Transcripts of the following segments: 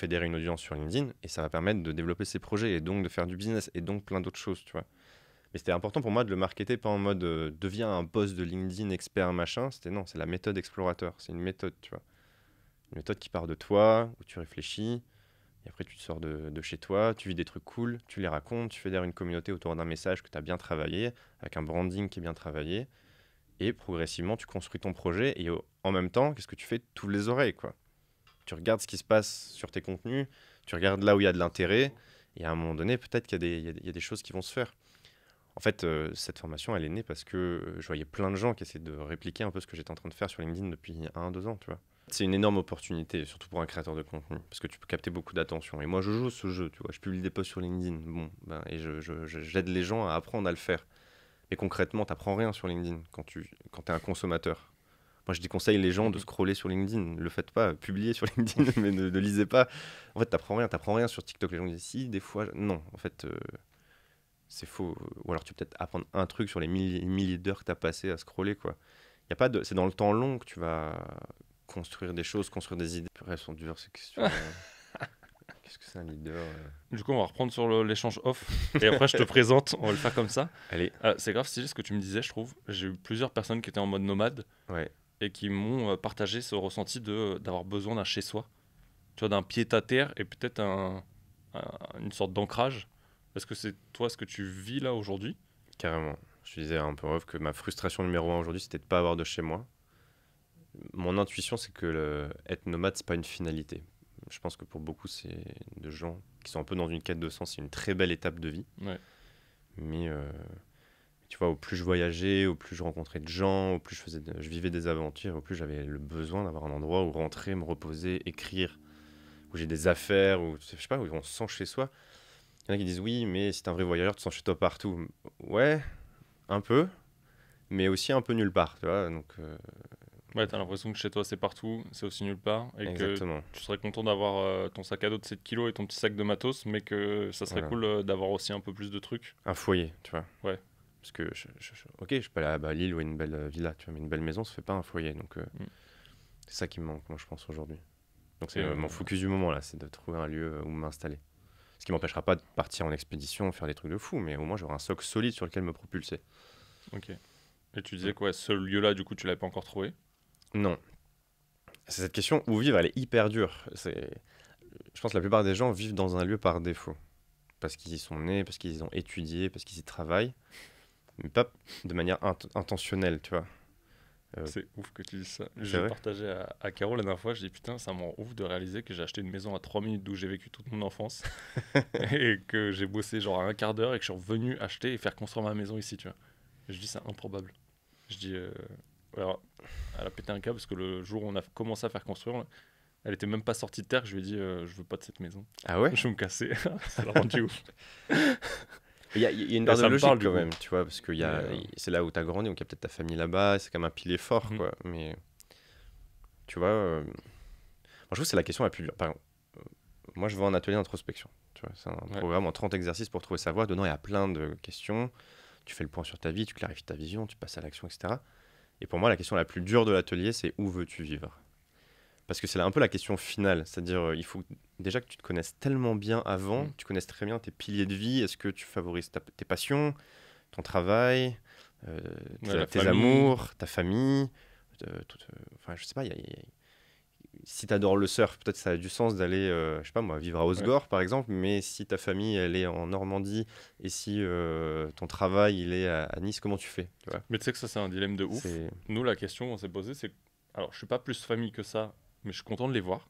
fédérer une audience sur LinkedIn et ça va permettre de développer ses projets et donc de faire du business et donc plein d'autres choses, tu vois. Mais c'était important pour moi de le marketer pas en mode deviens un boss de LinkedIn expert machin. C'était non, c'est la méthode explorateur. C'est une méthode, tu vois. Une méthode qui part de toi, où tu réfléchis et après tu te sors de chez toi, tu vis des trucs cool, tu les racontes, tu fédères une communauté autour d'un message que tu as bien travaillé, avec un branding qui est bien travaillé et progressivement tu construis ton projet et en même temps, qu'est-ce que tu fais? Tous les oreilles, quoi. Tu regardes ce qui se passe sur tes contenus, tu regardes là où il y a de l'intérêt et à un moment donné, peut-être qu'il y a il y a des choses qui vont se faire. En fait, cette formation, elle est née parce que je voyais plein de gens qui essaient de répliquer un peu ce que j'étais en train de faire sur LinkedIn depuis 1, 2 ans, tu vois. C'est une énorme opportunité, surtout pour un créateur de contenu, parce que tu peux capter beaucoup d'attention. Et moi, je joue ce jeu, tu vois. Je publie des posts sur LinkedIn, bon, ben, et j'aide les gens à apprendre à le faire. Mais concrètement, tu n'apprends rien sur LinkedIn quand tu es un consommateur. Moi, je déconseille les gens de scroller sur LinkedIn. Ne le faites pas, publiez sur LinkedIn, mais ne lisez pas. En fait, tu n'apprends rien sur TikTok. Les gens disent si, des fois, non. En fait, c'est faux. Ou alors tu peux peut-être apprendre un truc sur les milliers d'heures que tu as passé à scroller, quoi. Y a pas de... C'est dans le temps long que tu vas construire des choses, construire des idées. Elles sont dures, ces questions. Qu'est-ce que c'est un leader Du coup, on va reprendre sur l'échange off. Et après, je te présente. On va le faire comme ça. Allez, C'est grave stylé ce que tu me disais, je trouve. J'ai eu plusieurs personnes qui étaient en mode nomade ouais. et qui m'ont partagé ce ressenti d'avoir besoin d'un chez-soi. Tu vois, d'un pied-à-terre et peut-être une sorte d'ancrage. Est-ce que c'est toi ce que tu vis là aujourd'hui? Carrément. Je te disais un peu en off que ma frustration numéro 1 aujourd'hui, c'était de ne pas avoir de chez moi. Mon intuition, c'est que être nomade, c'est pas une finalité. Je pense que pour beaucoup de gens qui sont un peu dans une quête de sens, c'est une très belle étape de vie. Ouais. Mais tu vois, au plus je voyageais, au plus je rencontrais de gens, au plus je vivais des aventures, au plus j'avais le besoin d'avoir un endroit où rentrer, me reposer, écrire, où j'ai des affaires, où je sais pas, où on se sent chez soi. Il y en a qui disent oui, mais si t'es un vrai voyageur, tu te sens chez toi partout. Ouais, un peu, mais aussi un peu nulle part, tu vois. Donc, Ouais, t'as l'impression que chez toi c'est partout, c'est aussi nulle part, et que exactement. tu serais content d'avoir ton sac à dos de 7 kilos et ton petit sac de matos, mais que ça serait Voilà. cool d'avoir aussi un peu plus de trucs. Un foyer, tu vois. Ouais. Parce que, ok, je peux aller à Bali, louer une belle villa, tu vois, mais une belle maison, ça fait pas un foyer. Donc, c'est ça qui me manque, moi, je pense, aujourd'hui. Donc, c'est mon focus du moment, là, c'est de trouver un lieu où m'installer. Ce qui m'empêchera pas de partir en expédition, faire des trucs de fou, mais au moins, j'aurai un socle solide sur lequel me propulser. Ok. Et tu disais quoi, ce lieu-là, du coup, tu l'avais pas encore trouvé? Non. C'est cette question où vivre, elle est hyper dure. Je pense que la plupart des gens vivent dans un lieu par défaut. Parce qu'ils y sont nés, parce qu'ils ont étudié, parce qu'ils y travaillent. Mais pas de manière intentionnelle, tu vois. C'est ouf que tu dises ça. C'est J'ai vrai. partagé à Caro la dernière fois, je dis putain, ça me rend ouf de réaliser que j'ai acheté une maison à 3 minutes d'où j'ai vécu toute mon enfance et que j'ai bossé genre à un quart d'heure et que je suis revenu acheter et faire construire ma maison ici, tu vois. Et je dis c'est improbable. Je dis, alors, elle a pété un câble parce que le jour où on a commencé à faire construire, elle était même pas sortie de terre, je lui ai dit je veux pas de cette maison. Ah ouais. Je vais me casser. Ça l'a rendu ouf. Il y a une Et part de ça me logique parle, du quand coup. même, tu vois, parce que Mais, c'est là où tu as grandi, donc il y a peut-être ta famille là-bas, c'est comme un pilier fort, mhm. quoi. Mais tu vois, moi je trouve que c'est la question la plus dure. Par exemple, moi je vends un atelier d'introspection, tu vois, c'est un Ouais. programme en 30 exercices pour trouver sa voie. Dedans, il y a plein de questions. Tu fais le point sur ta vie, tu clarifies ta vision, tu passes à l'action, etc. Et pour moi, la question la plus dure de l'atelier, c'est où veux-tu vivre? Parce que c'est un peu la question finale, c'est-à-dire il faut déjà que tu te connaisses tellement bien avant, Mm. tu connaisses très bien tes piliers de vie, est-ce que tu favorises tes passions, ton travail, euh, Ouais, la tes famille. amours, ta famille, enfin je sais pas, si tu adores le surf, peut-être ça a du sens d'aller, je sais pas moi, vivre à Ouais. Osgore par exemple, mais si ta famille elle est en Normandie et si ton travail il est à Nice, comment tu fais, tu vois? Mais tu sais que ça, c'est un dilemme de ouf. C'est Nous, la question qu'on s'est posée, c'est. Alors, je suis pas plus famille que ça, mais je suis content de les voir.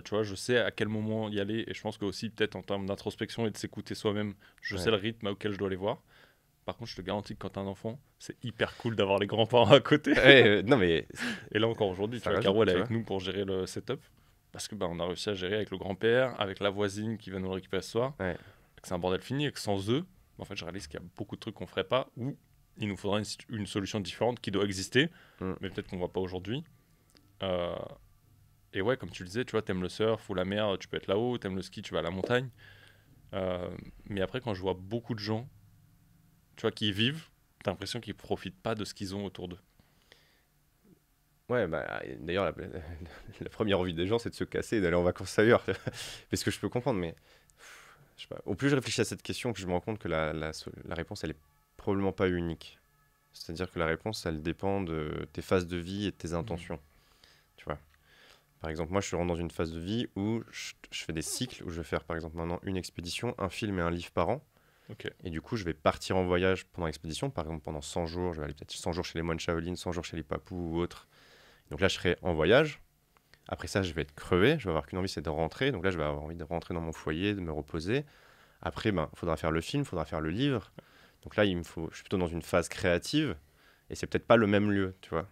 Tu vois, je sais à quel moment y aller, et je pense que aussi, peut-être en termes d'introspection et de s'écouter soi-même, je sais ouais. le rythme auquel je dois les voir. Par contre, je te garantis que quand t'as un enfant, c'est hyper cool d'avoir les grands-parents à côté. Ouais, non mais Et là, encore aujourd'hui, tu ça vois, rajoute, Caro, elle est tu avec vois. nous pour gérer le setup. Parce que bah, on a réussi à gérer avec le grand-père, avec la voisine qui va nous le récupérer ce soir. Ouais. Que c'est un bordel fini et que sans eux, en fait, je réalise qu'il y a beaucoup de trucs qu'on ferait pas ou il nous faudra une solution différente qui doit exister, Mm. mais peut-être qu'on voit pas aujourd'hui. Euh, et ouais, comme tu le disais, tu vois, t'aimes le surf ou la mer, tu peux être là-haut, t'aimes le ski, tu vas à la montagne. Mais après, quand je vois beaucoup de gens, tu vois, qui y vivent, t'as l'impression qu'ils profitent pas de ce qu'ils ont autour d'eux. Ouais, bah, d'ailleurs, la première envie des gens, c'est de se casser et d'aller en vacances ailleurs. Parce que je peux comprendre, mais je sais pas. Au plus je réfléchis à cette question, plus je me rends compte que la réponse, elle est probablement pas unique. C'est-à-dire que la réponse, elle dépend de tes phases de vie et de tes Mhm. intentions. Tu vois. Par exemple, moi, je suis rentré dans une phase de vie où je fais des cycles, où je vais faire, par exemple, maintenant une expédition, un film et un livre par an. Ok. Et du coup, je vais partir en voyage pendant l'expédition. Par exemple, pendant 100 jours, je vais aller peut-être 100 jours chez les moines Shaolin, 100 jours chez les Papous ou autres. Donc là, je serai en voyage. Après ça, je vais être crevé. Je vais avoir qu'une envie, c'est de rentrer. Donc là, je vais avoir envie de rentrer dans mon foyer, de me reposer. Après, ben, il faudra faire le film, il faudra faire le livre. Donc là, je suis plutôt dans une phase créative. Et c'est peut-être pas le même lieu, tu vois.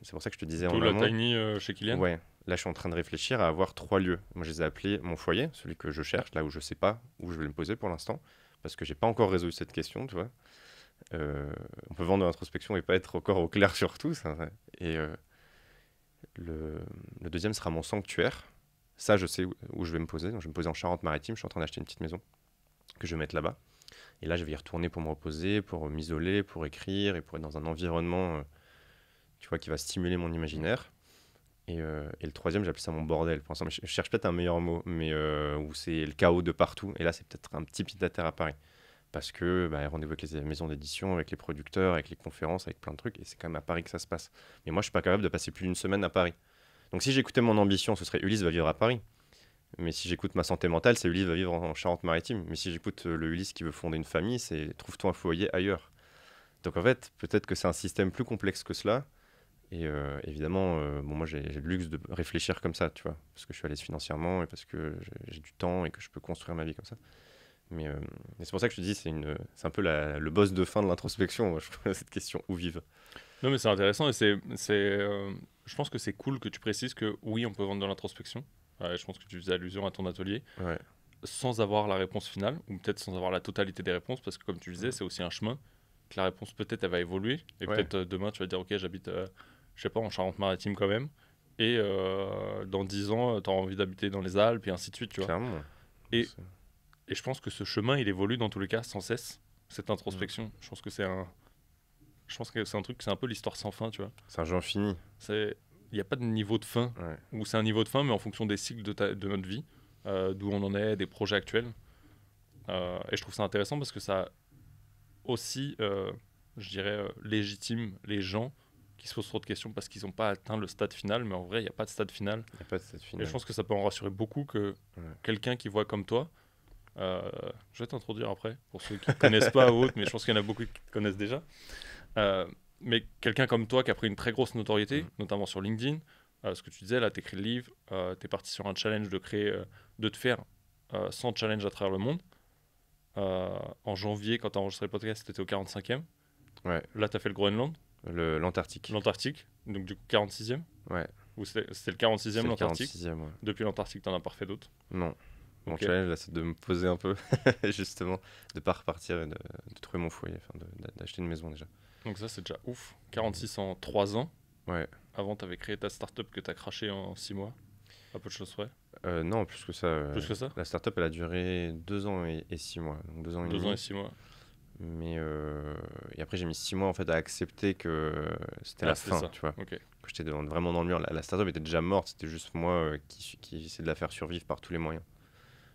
C'est pour ça que je te disais D'où en la amont. tiny chez Kylian. Ouais, là, je suis en train de réfléchir à avoir 3 lieux. Moi, je les ai appelés mon foyer, celui que je cherche, là où je sais pas où je vais me poser pour l'instant. Parce que j'ai pas encore résolu cette question, tu vois. Euh, on peut vendre de l'introspection et pas être encore au clair sur tout, ça. Ouais. Et le, le deuxième sera mon sanctuaire. Ça, je sais où je vais me poser. Donc, je vais me poser en Charente-Maritime. Je suis en train d'acheter une petite maison que je vais mettre là-bas. Et là, je vais y retourner pour me reposer, pour m'isoler, pour écrire et pour être dans un environnement, tu vois, qui va stimuler mon imaginaire. Et le troisième, j'appelle ça mon bordel. Pour l'instant, mais je cherche peut-être un meilleur mot, mais où c'est le chaos de partout. Et là, c'est peut-être un petit pied-à-terre à Paris. Parce que bah, rendez-vous avec les maisons d'édition, avec les producteurs, avec les conférences, avec plein de trucs. Et c'est quand même à Paris que ça se passe. Mais moi, je suis pas capable de passer plus d'une semaine à Paris. Donc si j'écoutais mon ambition, ce serait Ulysse va vivre à Paris. Mais si j'écoute ma santé mentale, c'est Ulysse va vivre en Charente-Maritime. Mais si j'écoute le Ulysse qui veut fonder une famille, c'est trouve-toi un foyer ailleurs. Donc en fait, peut-être que c'est un système plus complexe que cela. Et évidemment, bon, moi j'ai le luxe de réfléchir comme ça, tu vois, parce que je suis à l'aise financièrement et parce que j'ai du temps et que je peux construire ma vie comme ça. Mais c'est pour ça que je te dis, c'est un peu le boss de fin de l'introspection, moi, je trouve, cette question où vivre. Non, mais c'est intéressant et je pense que c'est cool que tu précises que oui, on peut vendre de l'introspection. Ouais, je pense que tu faisais allusion à ton atelier Ouais, sans avoir la réponse finale ou peut-être sans avoir la totalité des réponses parce que comme tu disais, c'est aussi un chemin que la réponse peut-être elle va évoluer et ouais, peut-être demain tu vas dire ok, j'habite je sais pas en Charente-Maritime quand même et dans 10 ans tu auras envie d'habiter dans les Alpes et ainsi de suite, tu vois. clairement. Et, C'est et je pense que ce chemin il évolue dans tous les cas sans cesse cette mm. introspection. Je pense que c'est un truc, c'est un peu l'histoire sans fin, tu vois. C'est un jeu infini. Il n'y a pas de niveau de fin, Ouais. ou c'est un niveau de fin, mais en fonction des cycles de notre vie, d'où on en est, des projets actuels. Et je trouve ça intéressant parce que ça aussi, je dirais, légitime les gens qui se posent trop de questions parce qu'ils n'ont pas atteint le stade final, mais en vrai, il n'y a pas de stade final. Il n'y a pas de cette Et je finale. pense que ça peut en rassurer beaucoup que Ouais. quelqu'un qui voit comme toi, euh, je vais t'introduire après, pour ceux qui ne connaissent pas ou autres, mais je pense qu'il y en a beaucoup qui te connaissent déjà. Euh, mais quelqu'un comme toi qui a pris une très grosse notoriété, Mm. notamment sur LinkedIn, ce que tu disais, là, tu écris le livre, tu es parti sur un challenge de créer, de te faire 100 challenges à travers le monde. En janvier, quand tu as enregistré le podcast, tu étais au 45e. Ouais. Là, tu as fait le Groenland, L'Antarctique. l'Antarctique, donc du coup 46e. Ouais. Ou c'était le 46e, C'est le l'Antarctique. 46e, ouais. Depuis l'Antarctique, tu n'en as pas refait d'autres. Non. Mon Ok. challenge, là, c'est de me poser un peu, justement, de pas repartir et de trouver mon foyer, enfin, d'acheter une maison déjà. Donc ça, c'est déjà ouf. 46 en 3 ans. Ouais. Avant, tu avais créé ta startup que tu as craché en 6 mois. À peu de choses près. Non, plus que ça. Plus que ça. La startup, elle a duré 2 ans et 6 mois, donc 2 ans et 2 ans et demi. 6 mois. Mais et après, j'ai mis 6 mois en fait à accepter que c'était la C'était fin, ça. tu vois. Ok. Que j'étais vraiment dans le mur. La startup était déjà morte, c'était juste moi qui essayais de la faire survivre par tous les moyens.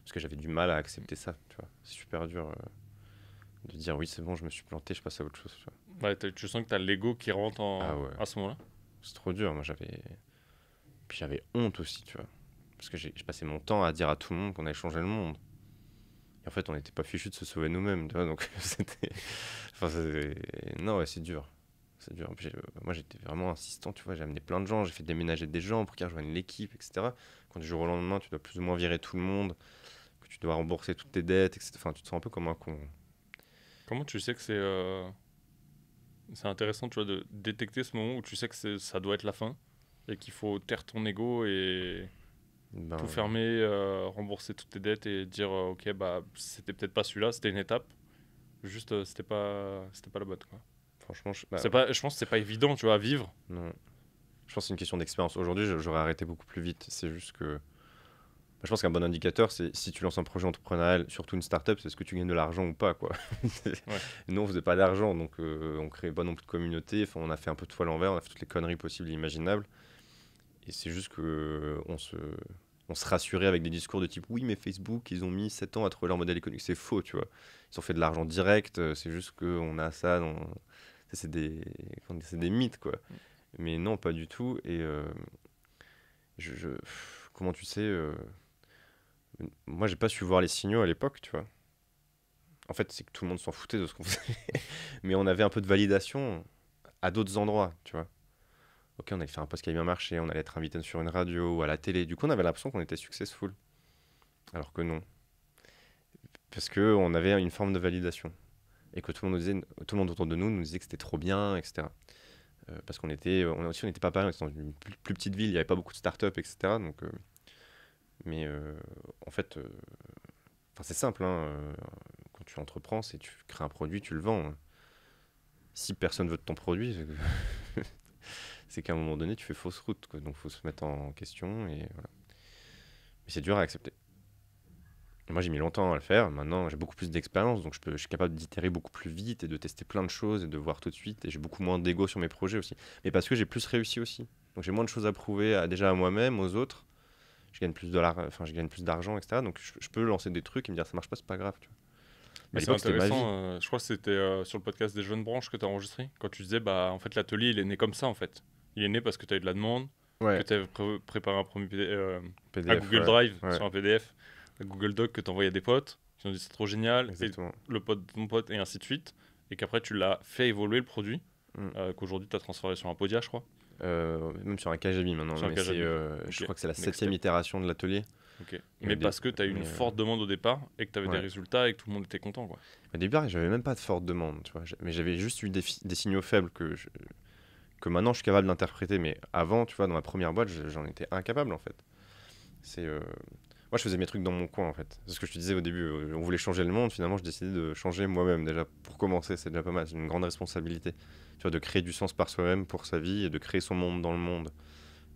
Parce que j'avais du mal à accepter ça, tu vois. C'est super dur de dire oui, c'est bon, je me suis planté, je passe à autre chose, tu vois. Ouais, tu sens que tu as l'ego qui rentre Ah ouais, à ce moment-là. c'est trop dur. Puis j'avais honte aussi, tu vois. Parce que j'ai passé mon temps à dire à tout le monde qu'on allait changer le monde. Et en fait, on n'était pas fichus de se sauver nous-mêmes, tu vois. Donc c'était. Enfin, non, ouais, c'est dur. C'est dur. Puis, moi, j'étais vraiment insistant, tu vois. J'ai amené plein de gens, j'ai fait déménager des gens pour qu'ils rejoignent l'équipe, etc. Quand du jour au lendemain, tu dois plus ou moins virer tout le monde, que tu dois rembourser toutes tes dettes, etc. Enfin, tu te sens un peu comme un con. Comment tu sais que c'est intéressant, tu vois, de détecter ce moment où tu sais que ça doit être la fin et qu'il faut taire ton ego et Ben, tout fermer, rembourser toutes tes dettes et dire ok bah c'était peut-être pas celui-là, c'était une étape, juste c'était pas la bonne quoi. franchement, Je pense que c'est pas évident, tu vois, à vivre. non. Je pense que c'est une question d'expérience. Aujourd'hui, j'aurais arrêté beaucoup plus vite. C'est juste que Je pense qu'un bon indicateur, c'est si tu lances un projet entrepreneurial, surtout une startup, c'est est-ce que tu gagnes de l'argent ou pas, quoi. Ouais. Nous, on faisait pas d'argent, donc on créait pas non plus de communauté. Enfin, on a fait un peu de fois l'envers, on a fait toutes les conneries possibles et imaginables. Et c'est juste que on se rassurait avec des discours de type oui, mais Facebook, ils ont mis 7 ans à trouver leur modèle économique. C'est faux, tu vois. Ils ont fait de l'argent direct, c'est juste qu'on a ça dans. C'est des... c'est des mythes, quoi. Mais non, pas du tout. Et comment tu sais moi, j'ai pas su voir les signaux à l'époque, tu vois. En fait, c'est que tout le monde s'en foutait de ce qu'on faisait. Mais on avait un peu de validation à d'autres endroits, tu vois. Ok, on allait faire un post qui avait bien marché, on allait être invité sur une radio ou à la télé. Du coup, on avait l'impression qu'on était successful. Alors que non. Parce qu'on avait une forme de validation. Et que tout le monde, tout le monde autour de nous disait que c'était trop bien, etc. Parce qu'on était, on n'était pas pareil, on était dans une plus petite ville, il n'y avait pas beaucoup de startups, etc. Donc, mais en fait, c'est simple, hein, quand tu entreprends, c'est tu crées un produit, tu le vends. Si personne veut de ton produit, c'est qu'à un moment donné, tu fais fausse route, quoi. Donc, il faut se mettre en question. Et voilà. Mais c'est dur à accepter. Et moi, j'ai mis longtemps à le faire. Maintenant, j'ai beaucoup plus d'expérience, donc je suis capable d'itérer beaucoup plus vite et de tester plein de choses et de voir tout de suite. Et j'ai beaucoup moins d'ego sur mes projets aussi. Mais parce que j'ai plus réussi aussi. Donc, j'ai moins de choses à prouver déjà à moi-même, aux autres. Je gagne plus je gagne plus d'argent, etc. Donc, je peux lancer des trucs et me dire ça marche pas, c'est pas grave, tu vois. Mais Mais à c'est l'époque, c'était ma vie. intéressant, je crois que c'était sur le podcast des Jeunes Branches que tu as enregistré, quand tu disais, bah, en fait, l'atelier, il est né comme ça, en fait. Il est né parce que tu as eu de la demande, que Ouais, tu avais préparé un premier à PDF, Google ouais. Drive Ouais, sur un PDF, à Google Doc que tu envoyais à des potes, qui ont dit c'est trop génial, et exactement. le pote de ton pote, et ainsi de suite, et qu'après, tu l'as fait évoluer le produit, Mm. qu'aujourd'hui, tu as transformé sur un Podia, je crois, Même sur un Kajabi maintenant. sur un Mais Kajabi. je Ok, crois que c'est la next 7e step. itération de l'atelier. Ok. Et Mais parce que tu as eu une mais, forte demande au départ, et que tu avais des ouais. résultats, et que tout le monde était content, quoi. Au début, j'avais même pas de forte demande, tu vois. Mais j'avais juste eu des signaux faibles que maintenant je suis capable d'interpréter. Mais avant, tu vois, dans ma première boîte, j'en étais incapable en fait. C'est Moi, je faisais mes trucs dans mon coin en fait. C'est ce que je te disais au début. On voulait changer le monde. Finalement, je décidais de changer moi-même. Déjà, pour commencer, c'est déjà pas mal. C'est une grande responsabilité. Tu vois, de créer du sens par soi-même pour sa vie et de créer son monde dans le monde.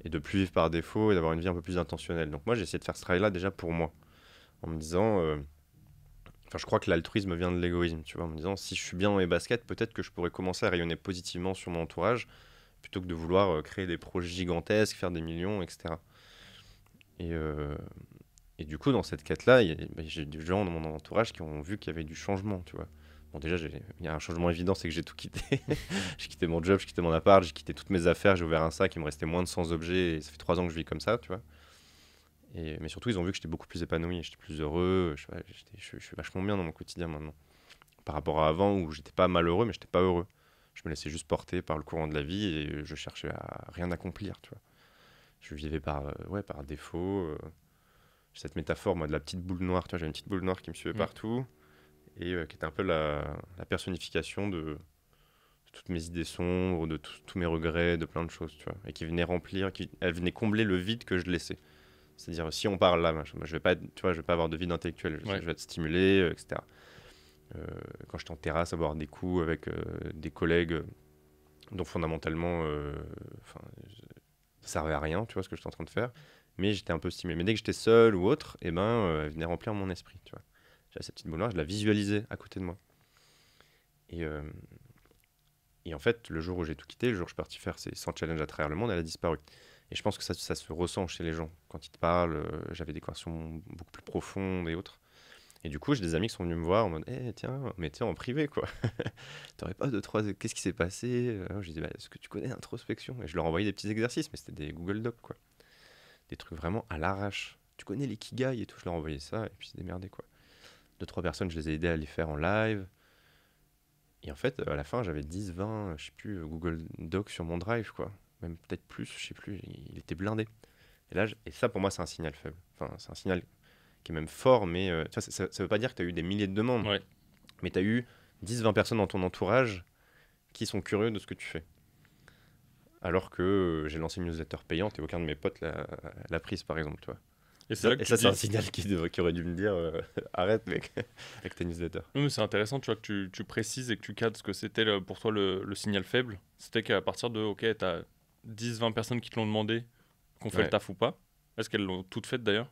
Et de plus vivre par défaut et d'avoir une vie un peu plus intentionnelle. Donc, moi, j'ai essayé de faire ce travail-là déjà pour moi. En me disant. Je crois que l'altruisme vient de l'égoïsme, tu vois, en me disant si je suis bien dans mes baskets, peut-être que je pourrais commencer à rayonner positivement sur mon entourage plutôt que de vouloir créer des projets gigantesques, faire des millions, etc. Et, euh, et du coup, dans cette quête-là, j'ai des gens dans mon entourage qui ont vu qu'il y avait du changement, tu vois. Bon, déjà, il y a un changement évident, c'est que j'ai tout quitté. J'ai quitté mon job, j'ai quitté mon appart, j'ai quitté toutes mes affaires, j'ai ouvert un sac, il me restait moins de 100 objets, et ça fait 3 ans que je vis comme ça, tu vois. Mais surtout, ils ont vu que j'étais beaucoup plus épanoui, j'étais plus heureux, je suis vachement bien dans mon quotidien maintenant. Par rapport à avant où j'étais pas malheureux, mais j'étais pas heureux. Je me laissais juste porter par le courant de la vie et je cherchais à rien accomplir, tu vois. Je vivais par défaut. J'ai cette métaphore, moi, de la petite boule noire, tu vois, j'avais une petite boule noire qui me suivait partout et qui était un peu la personnification de toutes mes idées sombres, de tous mes regrets, de plein de choses, tu vois, et qui venait remplir, elle venait combler le vide que je laissais. C'est-à-dire, si on parle là, je vais pas tu vois, je vais pas avoir de vide intellectuel, Ouais. je vais être stimulé, etc. Quand j'étais en terrasse, à boire des coups avec des collègues dont fondamentalement, ça servait à rien, tu vois, ce que j'étais en train de faire. Mais j'étais un peu stimulé. Mais dès que j'étais seul ou autre, elle venait remplir mon esprit, tu vois. J'avais cette petite boule noire, je la visualisais à côté de moi. Et, euh, et en fait, le jour où j'ai tout quitté, le jour où je suis parti faire ces 100 challenges à travers le monde, elle a disparu. Et je pense que ça se ressent chez les gens. Quand ils te parlent, j'avais des conversations beaucoup plus profondes et autres. Et du coup, j'ai des amis qui sont venus me voir en mode tiens, mais tiens, en privé, quoi. T'aurais pas deux, trois. Qu'est-ce qui s'est passé Je dis est-ce que tu connais l'introspection? Et je leur envoyais des petits exercices, mais c'était des Google Docs, quoi. Des trucs vraiment à l'arrache. Tu connais l'ikigai et tout, je leur envoyais ça, et puis c'est démerdé, quoi. Deux, trois personnes, je les ai aidés à les faire en live. Et en fait, à la fin, j'avais 10, 20, je sais plus, Google Docs sur mon drive, quoi. Même peut-être plus, je sais plus, il était blindé. Et ça, pour moi, c'est un signal faible. Enfin, c'est un signal qui est même fort, mais tu vois, ça veut pas dire que tu as eu des milliers de demandes, Ouais. mais tu as eu 10-20 personnes dans ton entourage qui sont curieux de ce que tu fais. Alors que j'ai lancé une newsletter payante et aucun de mes potes l'a prise, par exemple. Tu vois. Et c'est là que Et tu ça, dis... c'est un signal qui aurait dû me dire arrête, mec, avec ta newsletter. Non, mais c'est intéressant, tu vois, que tu précises et que tu cadres ce que c'était pour toi le signal faible. C'était qu'à partir de, ok, tu as 10-20 personnes qui te l'ont demandé, qu'on fait le Ouais. taf ou pas. Est-ce qu'elles l'ont toutes fait d'ailleurs?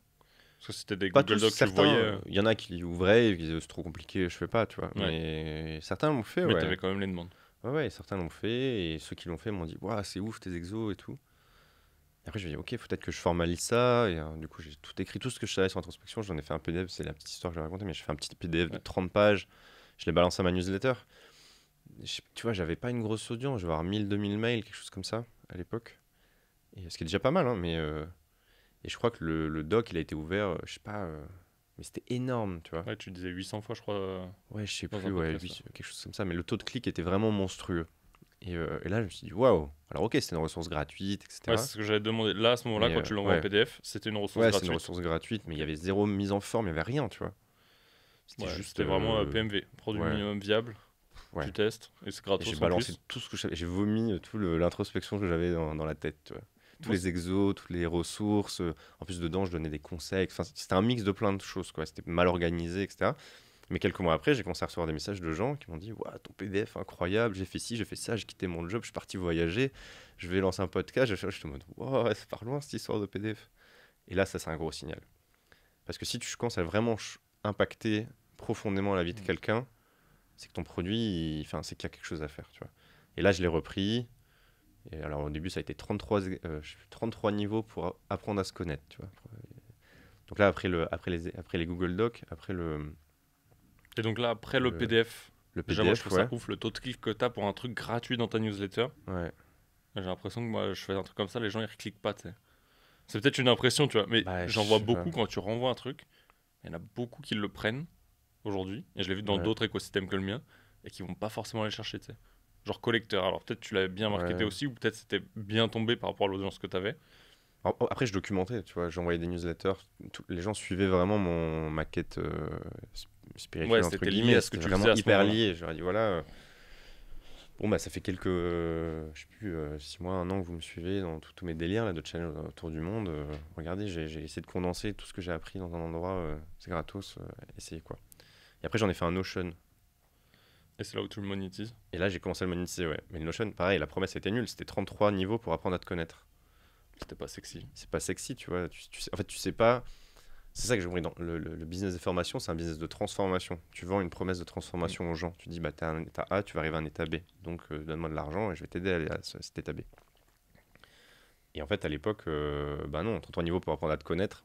Parce que c'était des Pas Google tous, Docs que tu certains. voyais. Il y en a qui ouvraient et qui disaient c'est trop compliqué, je fais pas, tu vois. Ouais. Mais certains l'ont fait, Mais ouais. t'avais quand même les demandes. Ouais, certains l'ont fait et ceux qui l'ont fait m'ont dit waouh, c'est ouf tes exos et tout. Et après, je me dis ok, faut peut-être que je formalise ça. Et du coup, j'ai tout écrit, tout ce que je savais sur l'introspection. J'en ai fait un PDF, c'est la petite histoire que je vais raconter, mais j'ai fait un petit PDF de Ouais. 30 pages. Je l'ai balancé à ma newsletter. Tu vois, j'avais pas une grosse audience, je vais avoir 1000-2000 mails, quelque chose comme ça à l'époque. Et ce qui est déjà pas mal, hein, mais. Et je crois que le doc, il a été ouvert, je sais pas, mais c'était énorme, tu vois. Ouais, tu disais 800 fois, je crois. Ouais, je sais Dans plus, un ouais, podcast, quelque chose comme ça, mais le taux de clic était vraiment monstrueux. Et là, je me suis dit, waouh, alors ok, c'était une ressource gratuite, etc. Ouais, c'est ce que j'avais demandé. Là, à ce moment-là, Mais, quand tu l'envoies en ouais. PDF, c'était une ressource Ouais, c'est une gratuite. ressource gratuite, mais il y avait zéro mise en forme, il y avait rien, tu vois. C'était Ouais, juste. c'était vraiment PMV, produit ouais, minimum viable. ouais. Tu testes et c'est Et gratos j'ai en balancé plus. tout ce que je savais, j'ai vomi l'introspection que j'avais dans la tête, tu vois. Tous Moi, les exos, toutes les ressources. En plus, dedans, je donnais des conseils. Enfin, c'était un mix de plein de choses, quoi. C'était mal organisé, etc. Mais quelques mois après, j'ai commencé à recevoir des messages de gens qui m'ont dit waouh, ton PDF incroyable, j'ai fait ci, j'ai fait ça, j'ai quitté mon job, je suis parti voyager, je vais lancer un podcast. Je suis en mode waouh, ça part loin cette histoire de PDF. Et là, ça, c'est un gros signal. Parce que si tu commences à vraiment impacter profondément la vie de quelqu'un, c'est que ton produit, enfin, c'est qu'il y a quelque chose à faire, tu vois. Et là, je l'ai repris. Et alors, au début, ça a été 33 niveaux pour apprendre à se connaître, tu vois. Donc là, après les Google Docs, après Et donc là, après le le, PDF, le déjà, moi, je PDF, trouve ouais. ça ouf le taux de clic que t'as pour un truc gratuit dans ta newsletter. Ouais. J'ai l'impression que moi, je fais un truc comme ça, les gens, ils cliquent pas, tu sais. C'est peut-être une impression, tu vois, mais Bah, j'en je vois sais beaucoup pas. quand tu renvoies un truc. Il y en a beaucoup qui le prennent aujourd'hui, et je l'ai vu dans Ouais. d'autres écosystèmes que le mien, et qui vont pas forcément aller chercher, tu sais. Genre collecteur, alors peut-être tu l'avais bien marketé Ouais. aussi, ou peut-être c'était bien tombé par rapport à l'audience que t'avais. Après, je documentais, tu vois, j'envoyais des newsletters. Les gens suivaient vraiment ma quête spirituelle, Ouais, entre c'était lié guillemets. à ce que C'était tu vraiment faisais à ce hyper moment-là. lié. Je leur ai dit, voilà, bon, bah, ça fait quelques, je sais plus, 6 mois, 1 an que vous me suivez dans tous mes délires là, de challenge autour du monde. Regardez, j'ai essayé de condenser tout ce que j'ai appris dans un endroit, c'est gratos, essayez quoi. Et après, j'en ai fait un Notion. Et c'est là où tu le monétises. Et là, j'ai commencé à le monétiser, ouais. Mais le Notion, pareil, la promesse était nulle. C'était 33 niveaux pour apprendre à te connaître. C'était pas sexy. C'est pas sexy, tu vois. En fait, tu sais pas. C'est ça que j'ai compris dans le business des formations, c'est un business de transformation. Tu vends une promesse de transformation aux gens. Tu dis, bah, t'as un état A, tu vas arriver à un état B. Donc, donne-moi de l'argent et je vais t'aider à aller à cet état B. Et en fait, à l'époque, bah non, 33 niveaux pour apprendre à te connaître.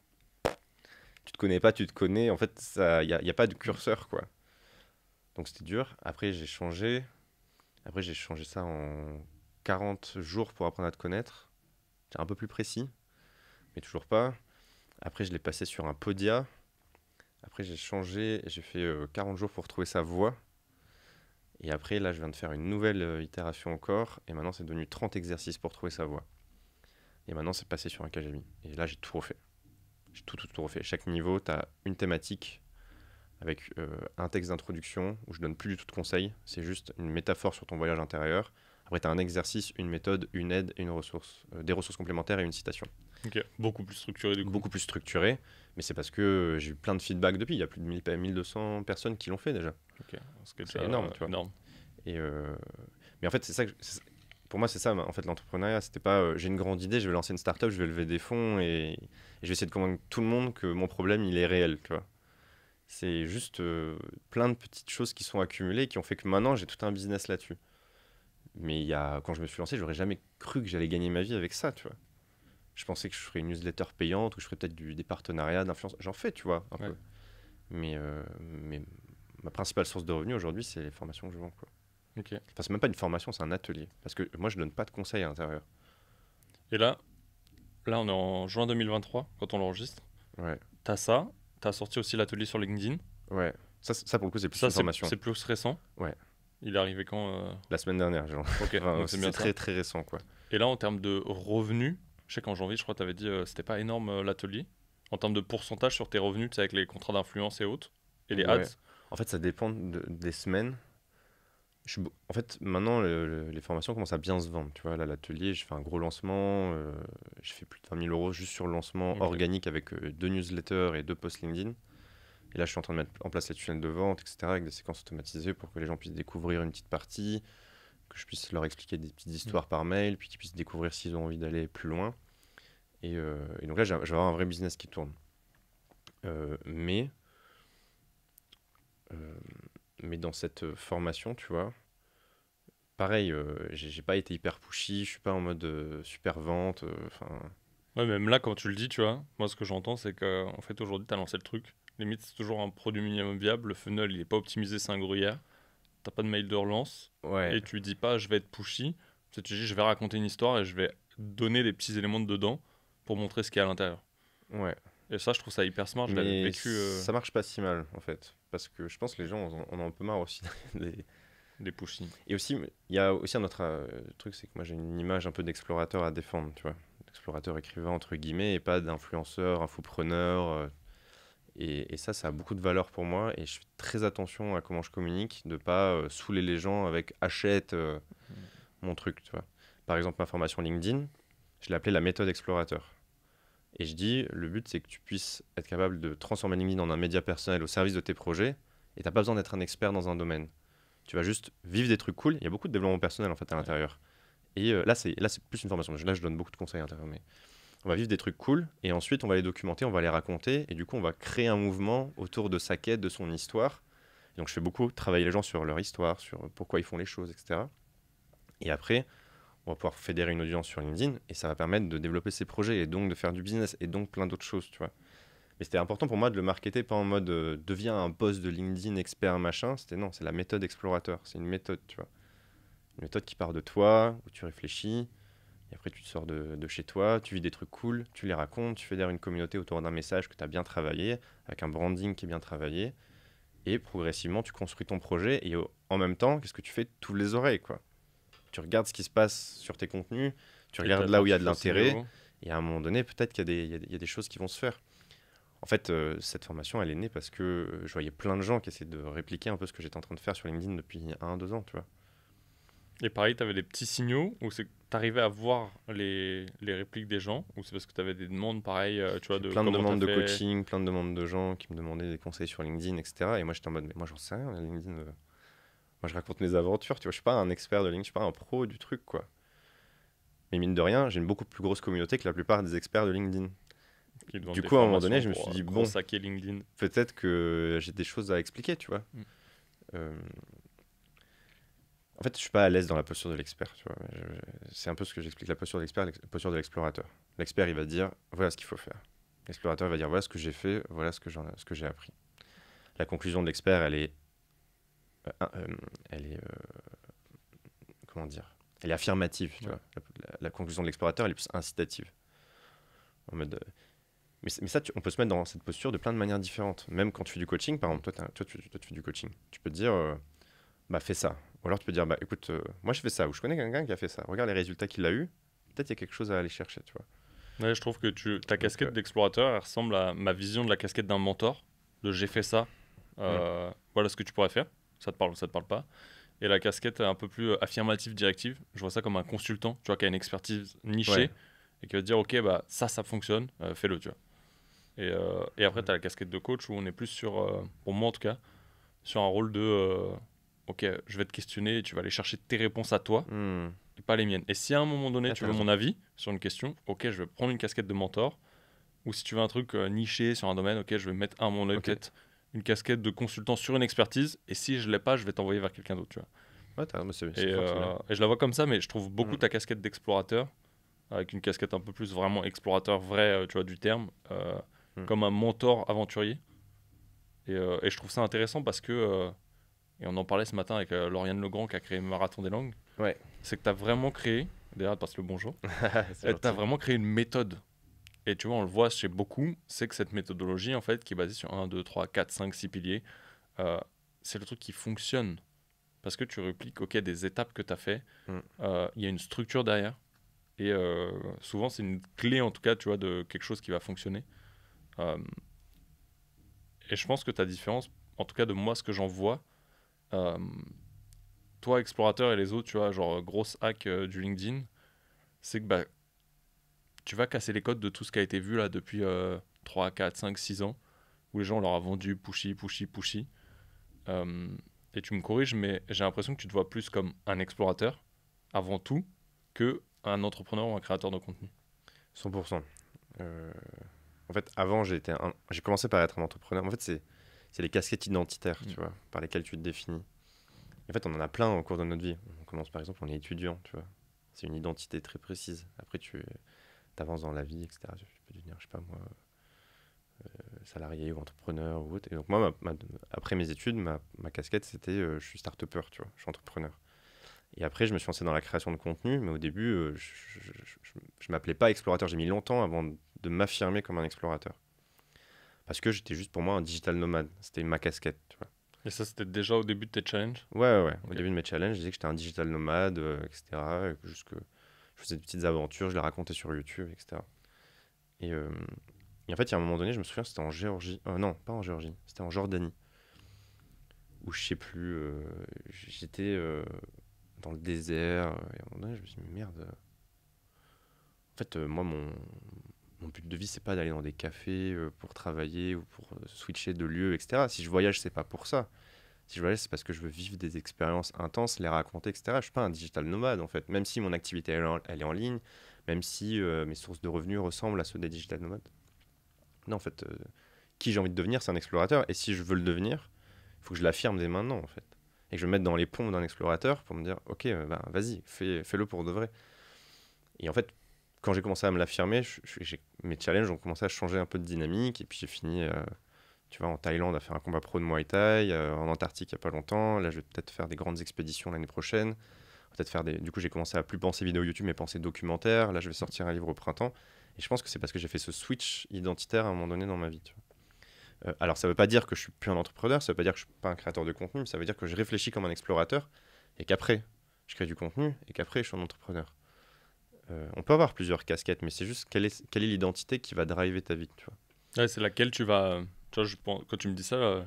Tu te connais pas, tu te connais. En fait, il n'y a pas de curseur, quoi. Donc, c'était dur. Après, j'ai changé. Après, j'ai changé ça en 40 jours pour apprendre à te connaître. C'est un peu plus précis, mais toujours pas. Après, je l'ai passé sur un Podia. Après, j'ai changé, j'ai fait 40 jours pour trouver sa voie. Et après, là, je viens de faire une nouvelle itération encore. Et maintenant, c'est devenu 30 exercices pour trouver sa voie. Et maintenant, c'est passé sur un Kagami. Et là, j'ai tout refait. J'ai tout refait. Chaque niveau, tu as une thématique avec un texte d'introduction où je donne plus du tout de conseils. C'est juste une métaphore sur ton voyage intérieur. Après, tu as un exercice, une méthode, une aide, une ressource, des ressources complémentaires et une citation. Ok, beaucoup plus structuré du coup. Beaucoup plus structuré, mais c'est parce que j'ai eu plein de feedback depuis. Il y a plus de 1200 personnes qui l'ont fait déjà. Ok, C'est énorme, tu vois. Énorme. Et mais en fait, c'est ça pour moi, c'est ça, en fait, l'entrepreneuriat. C'était pas j'ai une grande idée, je vais lancer une startup, je vais lever des fonds et je vais essayer de convaincre tout le monde que mon problème, il est réel, tu vois. C'est juste plein de petites choses qui sont accumulées qui ont fait que maintenant, j'ai tout un business là-dessus. Mais quand je me suis lancé, j'aurais jamais cru que j'allais gagner ma vie avec ça, tu vois. Je pensais que je ferais une newsletter payante ou je ferais peut-être des partenariats d'influence. J'en fais, tu vois, un peu. Mais ma principale source de revenus aujourd'hui, c'est les formations que je vends, quoi. Ok. Enfin, c'est même pas une formation, c'est un atelier. Parce que moi, je donne pas de conseils à l'intérieur. Et là, on est en juin 2023 quand on l'enregistre. Ouais, T'as ça, t'as sorti aussi l'atelier sur LinkedIn. ouais. Ça pour le coup, c'est plus Ça, une formation. c'est plus récent. Ouais. Il est arrivé quand La semaine dernière, genre. Ok, Enfin, donc c'est bien c'est ça. très, très récent, quoi. Et là, en termes de revenus, je sais qu'en janvier, je crois que tu avais dit c'était pas énorme l'atelier. En termes de pourcentage sur tes revenus, tu sais, avec les contrats d'influence et autres, et les Ouais. ads. En fait, ça dépend des semaines. En fait, maintenant, les formations commencent à bien se vendre. Tu vois, là, l'atelier, je fais un gros lancement. Je fais plus de 20 000 euros juste sur le lancement Ok. organique avec 2 newsletters et 2 posts LinkedIn. Et là, je suis en train de mettre en place les tunnels de vente, etc., avec des séquences automatisées pour que les gens puissent découvrir une petite partie, que je puisse leur expliquer des petites histoires par mail, puis qu'ils puissent découvrir s'ils ont envie d'aller plus loin. Et donc là, je vais avoir un vrai business qui tourne. Mais, euh, mais dans cette formation, tu vois, pareil, j'ai pas été hyper pushy, je suis pas en mode super vente. Enfin, Ouais, même là, quand tu le dis, tu vois, moi, ce que j'entends, c'est que en fait, aujourd'hui, tu as lancé le truc. Limite, c'est toujours un produit minimum viable. Le funnel, il est pas optimisé, c'est un gruyère. T'as pas de mail de relance. ouais, Et tu dis pas, je vais être pushy. Tu dis, je vais raconter une histoire et je vais donner des petits éléments de dedans pour montrer ce qu'il y a à l'intérieur. ouais. Et ça, je trouve ça hyper smart. Je l'avais Mais vécu ça marche pas si mal, en fait. Parce que je pense que les gens en ont un peu marre aussi. des pushy. Et aussi, il y a aussi un autre truc, c'est que moi j'ai une image un peu d'explorateur à défendre, tu vois. D'explorateur écrivain, entre guillemets, et pas d'influenceur, infopreneur. Et ça a beaucoup de valeur pour moi. Et je fais très attention à comment je communique, de pas saouler les gens avec achète mon truc, tu vois. Par exemple, ma formation LinkedIn, je l'ai appelée la méthode explorateur. Et je dis, le but, c'est que tu puisses être capable de transformer LinkedIn en un média personnel au service de tes projets. Et tu n'as pas besoin d'être un expert dans un domaine. Tu vas juste vivre des trucs cool. Il y a beaucoup de développement personnel en fait à l'intérieur. Et là, c'est plus une formation. Là, je donne beaucoup de conseils à l'intérieur. Mais on va vivre des trucs cool. Et ensuite, on va les documenter, on va les raconter. Et du coup, on va créer un mouvement autour de sa quête, de son histoire. Et donc, je fais beaucoup travailler les gens sur leur histoire, sur pourquoi ils font les choses, etc. Et après, on va pouvoir fédérer une audience sur LinkedIn. Et ça va permettre de développer ses projets et donc de faire du business et donc plein d'autres choses, tu vois. Mais c'était important pour moi de le marketer pas en mode deviens un boss de LinkedIn expert machin. C'était non, c'est la méthode explorateur. C'est une méthode, tu vois. Une méthode qui part de toi, où tu réfléchis. Et après, tu te sors de chez toi, tu vis des trucs cool, tu les racontes, tu fédères une communauté autour d'un message que tu as bien travaillé, avec un branding qui est bien travaillé. Et progressivement, tu construis ton projet. Et en même temps, qu'est-ce que tu fais? Tous les oreilles, quoi. Tu regardes ce qui se passe sur tes contenus, tu Et regardes là où il y a t'adaptes de l'intérêt. facilement. Et à un moment donné, peut-être qu'il y a des choses qui vont se faire. En fait, cette formation, elle est née parce que je voyais plein de gens qui essaient de répliquer un peu ce que j'étais en train de faire sur LinkedIn depuis 1, 2 ans, tu vois. Et pareil, t'avais des petits signaux où c'est que t'arrivais à voir les répliques des gens, ou c'est parce que t'avais des demandes pareilles, tu vois, J'ai de plein de comment t'as demandes de fait. coaching, plein de demandes de gens qui me demandaient des conseils sur LinkedIn, etc. Et moi, j'étais en mode, mais moi, j'en sais rien, LinkedIn. Moi, je raconte mes aventures, tu vois. Je suis pas un expert de LinkedIn, je suis pas un pro du truc, quoi. Mais mine de rien, j'ai une beaucoup plus grosse communauté que la plupart des experts de LinkedIn. Qui demandent Du des coup, à un moment donné, formations je me suis pour dit, gros bon, saquer LinkedIn. peut-être que j'ai des choses à expliquer, tu vois. Mm. Euh, En fait, je suis pas à l'aise dans la posture de l'expert, tu vois. C'est un peu ce que j'explique, la posture de l'expert, la posture de l'explorateur. L'expert, il va dire, voilà ce qu'il faut faire. L'explorateur il va dire, voilà ce que j'ai fait, voilà ce que j'ai appris. La conclusion de l'expert, elle est comment dire, elle est affirmative, tu Ouais. vois. La conclusion de l'explorateur, elle est plus incitative. En mode, mais ça, on peut se mettre dans cette posture de plein de manières différentes. Même quand tu fais du coaching, par exemple, toi, tu fais du coaching. Tu peux te dire, bah, fais ça. Ou alors tu peux dire, bah, écoute, moi, je fais ça, ou je connais quelqu'un qui a fait ça. Regarde les résultats qu'il a eu. Peut-être il y a quelque chose à aller chercher, tu vois. Ouais, je trouve que ta Donc, casquette d'explorateur, elle ressemble à ma vision de la casquette d'un mentor. De j'ai fait ça, hmm, voilà ce que tu pourrais faire. Ça te parle pas. Et la casquette un peu plus affirmative, directive, je vois ça comme un consultant, tu vois, qui a une expertise ouais. nichée et qui va te dire, ok, bah ça fonctionne, fais-le, tu vois. Et après, Hmm, tu as la casquette de coach où on est plus sur, pour moi en tout cas, sur un rôle de, ok, je vais te questionner et tu vas aller chercher tes réponses à toi hmm. et pas les miennes. Et si à un moment donné, Ah, tu t'as veux raison. mon avis sur une question, ok, je vais prendre une casquette de mentor. Ou si tu veux un truc niché sur un domaine, ok, je vais mettre à mon œil Ok. peut-être une casquette de consultant sur une expertise. Et si je l'ai pas, je vais t'envoyer vers quelqu'un d'autre, tu vois. Ouais, t'as raison, mais c'est fort, c'est bien. Et je la vois comme ça, mais je trouve Hmm, beaucoup ta casquette d'explorateur, avec une casquette un peu plus vraiment explorateur vrai, tu vois, du terme, hmm. comme un mentor aventurier. Et je trouve ça intéressant parce que, et on en parlait ce matin avec Lauriane Legrand qui a créé Marathon des langues, Ouais, c'est que tu as vraiment créé, d'ailleurs, passe le bonjour, c'est tu as gentil. vraiment créé une méthode. Et tu vois, on le voit chez beaucoup, c'est que cette méthodologie, en fait, qui est basée sur 1, 2, 3, 4, 5, 6 piliers, euh, c'est le truc qui fonctionne. Parce que tu répliques, ok, des étapes que tu as fait, Hmm. il y a une structure derrière. Et souvent, c'est une clé, en tout cas, tu vois, de quelque chose qui va fonctionner. Euh, et je pense que ta différence, en tout cas de moi, ce que j'en vois, euh, toi, explorateur et les autres, tu vois, genre grosse hack du LinkedIn, c'est que bah, tu vas casser les codes de tout ce qui a été vu là depuis 3, 4, 5, 6 ans, où les gens leur a vendu pushy, pushy, pushy. Euh, et tu me corriges, mais j'ai l'impression que tu te vois plus comme un explorateur, avant tout, que un entrepreneur ou un créateur de contenu. 100%. Euh, En fait, avant, j'ai commencé par être un entrepreneur. En fait, c'est les casquettes identitaires, tu vois, par lesquelles tu te définis. En fait, on en a plein au cours de notre vie. On commence par exemple, on est étudiant, tu vois. C'est une identité très précise. Après, tu avances dans la vie, etc. Tu peux devenir, je sais pas moi, salarié ou entrepreneur ou autre. Et donc moi, après mes études, ma casquette, c'était je suis start-upper, tu vois, je suis entrepreneur. Et après, je me suis lancé dans la création de contenu, mais au début, je m'appelais pas explorateur. J'ai mis longtemps avant de m'affirmer comme un explorateur. Parce que j'étais juste pour moi un digital nomade. C'était ma casquette, tu vois. Et ça, c'était déjà au début de tes challenges? Ouais. Au Ok. début de mes challenges, je disais que j'étais un digital nomade, etc. Et que juste que je faisais des petites aventures, je les racontais sur YouTube, etc. Et, euh, et en fait, il y a un moment donné, je me souviens, c'était en Géorgie. Non, pas en Géorgie, c'était en Jordanie. Où je sais plus, j'étais dans le désert. Et à un moment donné, je me suis dit, mais merde. En fait, moi, mon but de vie, c'est pas d'aller dans des cafés pour travailler ou pour switcher de lieu, etc. Si je voyage, c'est pas pour ça. Si je voyage, c'est parce que je veux vivre des expériences intenses, les raconter, etc. Je suis pas un digital nomade, en fait. Même si mon activité, elle est en ligne, même si mes sources de revenus ressemblent à ceux des digital nomades. Non, en fait, qui j'ai envie de devenir, c'est un explorateur. Et si je veux le devenir, il faut que je l'affirme dès maintenant, en fait. Et que je me mette dans les pompes d'un explorateur pour me dire, ok, ben, vas-y, fais-le pour de vrai. Et en fait, quand j'ai commencé à me l'affirmer, mes challenges ont commencé à changer un peu de dynamique. Et puis j'ai fini, tu vois, en Thaïlande à faire un combat pro de Muay Thai, en Antarctique il n'y a pas longtemps. Là, je vais peut-être faire des grandes expéditions l'année prochaine. Peut-être faire des... Du coup, j'ai commencé à plus penser vidéo YouTube, mais penser documentaire. Là, je vais sortir un livre au printemps. Et je pense que c'est parce que j'ai fait ce switch identitaire à un moment donné dans ma vie. Tu vois. Alors, ça ne veut pas dire que je suis plus un entrepreneur, ça ne veut pas dire que je ne suis pas un créateur de contenu, mais ça veut dire que je réfléchis comme un explorateur et qu'après, je crée du contenu et qu'après, je suis un entrepreneur. On peut avoir plusieurs casquettes, mais c'est juste quelle est l'identité qui va driver ta vie, tu vois. Ouais, c'est laquelle tu vas. Tu vois, quand tu me dis ça,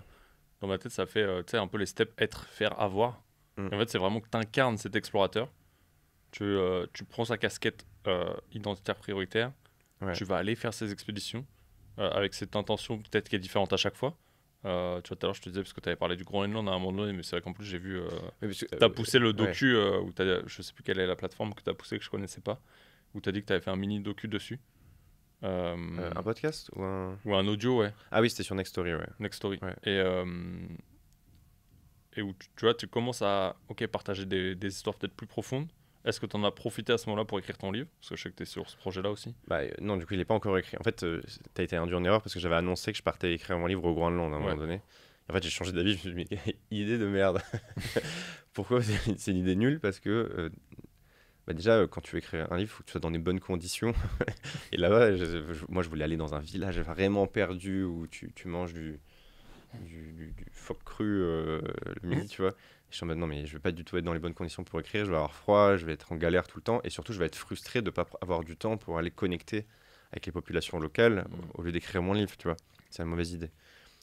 dans ma tête, ça fait tu sais, un peu les steps être, faire, avoir. Mm. Et en fait, c'est vraiment que tu incarnes cet explorateur. Tu prends sa casquette identitaire prioritaire. Ouais. Tu vas aller faire ces expéditions avec cette intention peut-être qui est différente à chaque fois. Tu vois, tout à l'heure, je te disais, parce que tu avais parlé du Groenland à un moment donné, mais c'est vrai qu'en plus, j'ai vu. Oui, parce que, Tu as poussé le ouais. docu, où je sais plus quelle est la plateforme que tu as poussé que je connaissais pas, où tu as dit que tu avais fait un mini docu dessus. Un podcast ou un... Ou un audio, ouais. Ah oui, c'était sur Nextory, ouais. Next Story. Ouais. Et où tu vois, tu commences à partager des histoires peut-être plus profondes. Est-ce que tu en as profité à ce moment-là pour écrire ton livre? Parce que je sais que tu es sur ce projet-là aussi. Bah, non, du coup, il n'est pas encore écrit. En fait, tu as été induit en erreur parce que j'avais annoncé que je partais écrire mon livre au Groenland à un moment donné. En fait, j'ai changé d'avis. Je me suis dit, mais idée de merde. Pourquoi c'est une idée nulle? Parce que bah déjà, quand tu veux écrire un livre, il faut que tu sois dans des bonnes conditions. Et là-bas, moi, je voulais aller dans un village vraiment perdu où tu manges du phoque cru le midi, tu vois. Et je suis en mode, non, mais je vais pas du tout être dans les bonnes conditions pour écrire, je vais avoir froid, je vais être en galère tout le temps, et surtout, je vais être frustré de ne pas avoir du temps pour aller connecter avec les populations locales au lieu d'écrire mon livre, tu vois. C'est une mauvaise idée.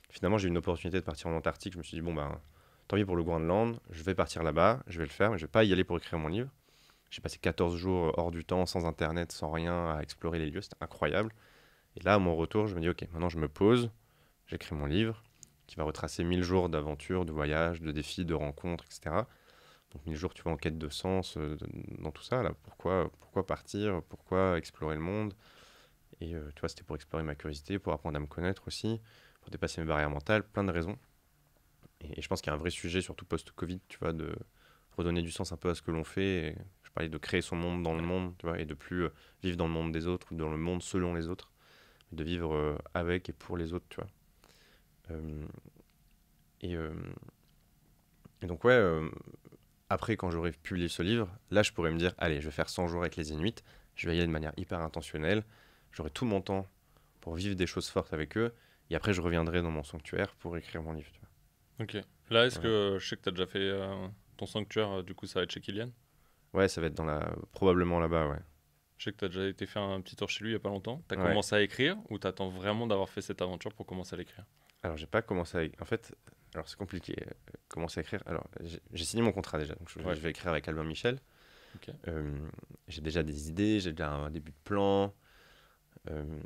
Finalement, j'ai eu une opportunité de partir en Antarctique, je me suis dit, bon, bah, tant pis pour le Groenland, je vais partir là-bas, je vais le faire, mais je vais pas y aller pour écrire mon livre. J'ai passé 14 jours hors du temps, sans internet, sans rien, à explorer les lieux, c'était incroyable. Et là, à mon retour, je me dis, ok, maintenant je me pose, j'écris mon livre, qui va retracer 1000 jours d'aventure, de voyage, de défis, de rencontres, etc. Donc 1000 jours, tu vois, en quête de sens dans tout ça. Là. Pourquoi partir? Pourquoi explorer le monde? Et tu vois, c'était pour explorer ma curiosité, pour apprendre à me connaître aussi, pour dépasser mes barrières mentales, plein de raisons. Et je pense qu'il y a un vrai sujet, surtout post-Covid, tu vois, de redonner du sens un peu à ce que l'on fait. Et je parlais de créer son monde dans le monde, tu vois, et de plus vivre dans le monde des autres ou dans le monde selon les autres, mais de vivre avec et pour les autres, tu vois. Euh, et, euh, et donc, ouais, après, quand j'aurai publié ce livre, là, je pourrais me dire, allez, je vais faire 100 jours avec les Inuits, je vais y aller de manière hyper intentionnelle, j'aurai tout mon temps pour vivre des choses fortes avec eux, et après, je reviendrai dans mon sanctuaire pour écrire mon livre. Tu vois. Ok. Là, est-ce Voilà. que je sais que tu as déjà fait ton sanctuaire, du coup, ça va être chez Kylian? Ouais, ça va être probablement là-bas, ouais. Je sais que tu as déjà été faire un petit tour chez lui il y a pas longtemps. Tu as Ouais. commencé à écrire ou tu attends vraiment d'avoir fait cette aventure pour commencer à l'écrire? Alors, j'ai pas commencé à... En fait, alors c'est compliqué. Commencer à écrire... Alors, j'ai signé mon contrat déjà, donc Ouais. je vais écrire avec Albin Michel. Ok. J'ai déjà des idées, j'ai déjà un début de plan. Euh,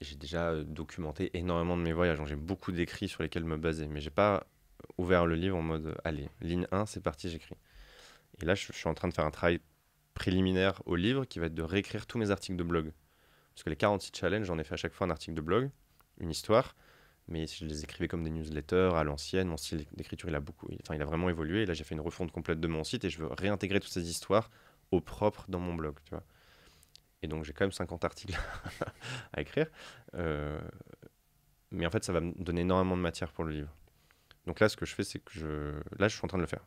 j'ai déjà documenté énormément de mes voyages, donc j'ai beaucoup d'écrits sur lesquels me baser, mais j'ai pas ouvert le livre en mode allez, ligne 1, c'est parti, j'écris. Et là, je suis en train de faire un travail préliminaire au livre qui va être de réécrire tous mes articles de blog Parce que les 46 challenges, j'en ai fait à chaque fois un article de blog, une histoire, mais je les écrivais comme des newsletters à l'ancienne. Mon style d'écriture, il a vraiment évolué. Et là, j'ai fait une refonte complète de mon site et je veux réintégrer toutes ces histoires au propre dans mon blog, tu vois. Et donc, j'ai quand même 50 articles à écrire. Euh, mais en fait, ça va me donner énormément de matière pour le livre. Donc là, ce que je fais, c'est que là, je suis en train de le faire.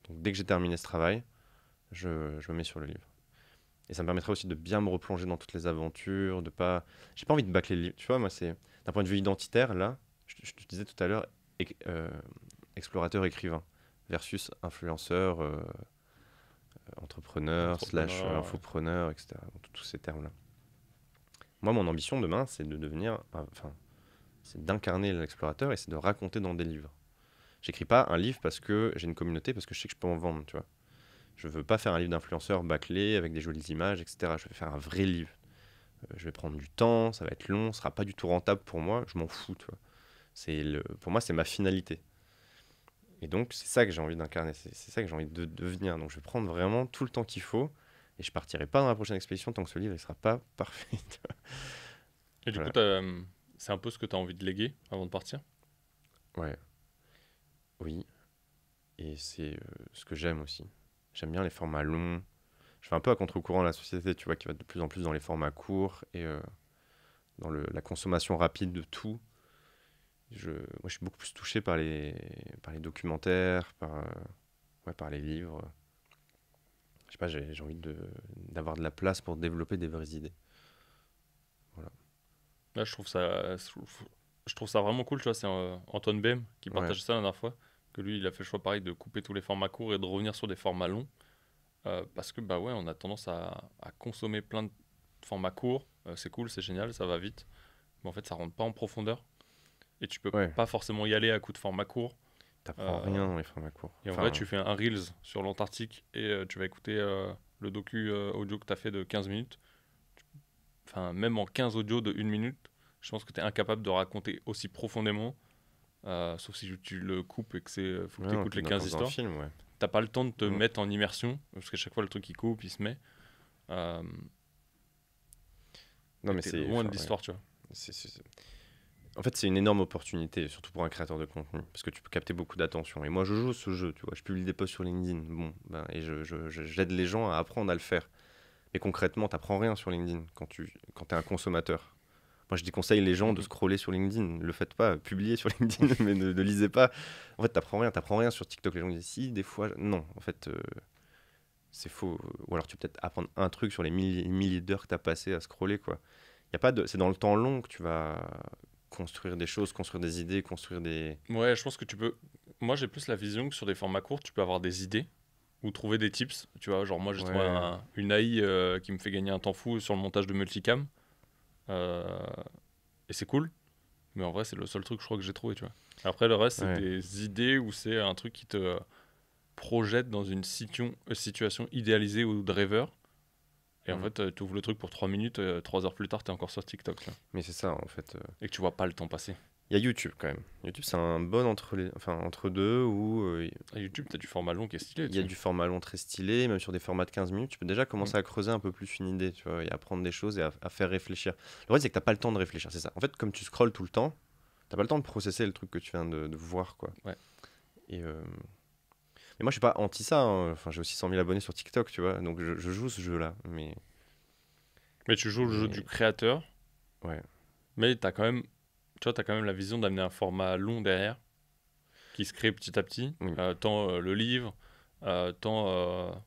Donc, dès que j'ai terminé ce travail, je me mets sur le livre. Et ça me permettra aussi de bien me replonger dans toutes les aventures, de pas... J'ai pas envie de bâcler le livre. Tu vois, moi, c'est... D'un point de vue identitaire, là, je te disais tout à l'heure, explorateur-écrivain versus influenceur, entrepreneur, slash Entrepreneur, ouais. infopreneur, etc. Donc, tous ces termes-là. Moi, mon ambition demain, c'est de devenir... Enfin, c'est d'incarner l'explorateur et c'est de raconter dans des livres. J'écris pas un livre parce que j'ai une communauté, parce que je sais que je peux en vendre, tu vois. Je veux pas faire un livre d'influenceur bâclé avec des jolies images, etc. Je vais faire un vrai livre. Je vais prendre du temps, ça va être long, ce sera pas du tout rentable pour moi, je m'en fous, tu vois. Pour moi, c'est ma finalité. Et donc, c'est ça que j'ai envie d'incarner, c'est ça que j'ai envie de devenir. Donc, je vais prendre vraiment tout le temps qu'il faut et je partirai pas dans la prochaine expédition tant que ce livre ne sera pas parfait. Tu Et du coup, vois. c'est un peu ce que tu as envie de léguer avant de partir? Voilà. Ouais, oui. Et c'est ce que j'aime aussi. J'aime bien les formats longs. Je fais un peu à contre-courant la société, tu vois, qui va de plus en plus dans les formats courts et dans la consommation rapide de tout. Moi, je suis beaucoup plus touché par les documentaires, ouais, par les livres. Je sais pas, j'ai envie d'avoir de la place pour développer des vraies idées. Voilà. Là, je trouve ça vraiment cool, tu vois. C'est Antoine Bem qui Ouais, partageait ça la dernière fois. Que lui, il a fait le choix pareil de couper tous les formats courts et de revenir sur des formats longs. Parce que, bah ouais, on a tendance à consommer plein de formats courts. C'est cool, c'est génial, ça va vite. Mais en fait, ça rentre pas en profondeur. Et tu peux ouais. pas forcément y aller à coup de format court. T'apprends Euh, rien dans les formats courts. et en vrai, Enfin, tu fais un Reels sur l'Antarctique et tu vas écouter le docu audio que tu as fait de 15 minutes. Enfin, même en 15 audios de 1 minute, je pense que tu es incapable de raconter aussi profondément, sauf si tu le coupes et que faut que ouais, tu non, écoutes les 15 comme dans un histoires. film, ouais. T'as pas le temps de te Mm. mettre en immersion, parce qu'à chaque fois, le truc il coupe, il se met. Euh, Non, et mais t'es loin de ouais. l'histoire, tu vois. C'est- En fait, c'est une énorme opportunité, surtout pour un créateur de contenu, parce que tu peux capter beaucoup d'attention. Et moi, je joue ce jeu, tu vois. Je publie des posts sur LinkedIn, bon, ben, et j'aide les gens à apprendre à le faire. Mais concrètement, t'apprends rien sur LinkedIn quand t'es un consommateur. Moi, je déconseille les gens de Mhm. scroller sur LinkedIn. Ne le faites pas, publiez sur LinkedIn, mais ne lisez pas. En fait, t'apprends rien sur TikTok. Les gens disent si, des fois, non. En fait, c'est faux. Ou alors, tu peux peut-être apprendre un truc sur les milliers d'heures que t'as passé à scroller, quoi. Y a pas de... C'est dans le temps long que tu vas construire des choses, construire des idées, construire des... Ouais, je pense que tu peux. Moi, j'ai plus la vision que sur des formats courts, tu peux avoir des idées ou trouver des tips. Tu vois, genre moi, j'ai trouvé Ouais, une AI qui me fait gagner un temps fou sur le montage de multicam. Euh, et c'est cool. Mais en vrai, c'est le seul truc, je crois, que j'ai trouvé, tu vois. Après, le reste, c'est ouais. des idées ou c'est un truc qui te projette dans une situation idéalisée ou de rêveur. Et en Mm. fait, tu ouvres le truc pour 3 minutes, 3 heures plus tard, tu es encore sur TikTok, tu vois. Mais c'est ça, en fait. Et que tu vois pas le temps passer. Il y a YouTube, quand même. YouTube, c'est un bon entre deux où À YouTube, tu as du format long qui est stylé il y a dessus. du format long très stylé, même sur des formats de 15 minutes, tu peux déjà Mm. commencer à creuser un peu plus une idée, tu vois, et à prendre des choses et à faire réfléchir. Le problème, c'est que t'as pas le temps de réfléchir, c'est ça. En fait, comme tu scrolles tout le temps, t'as pas le temps de processer le truc que tu viens de voir, quoi. Ouais. Et, moi, je suis pas anti ça, hein. Enfin, j'ai aussi 100 000 abonnés sur TikTok, tu vois, donc je joue ce jeu-là. Mais tu joues le jeu du Mais créateur, ouais, mais t'as quand même la vision d'amener un format long derrière, qui se crée petit à petit. oui, Tant le livre, tant.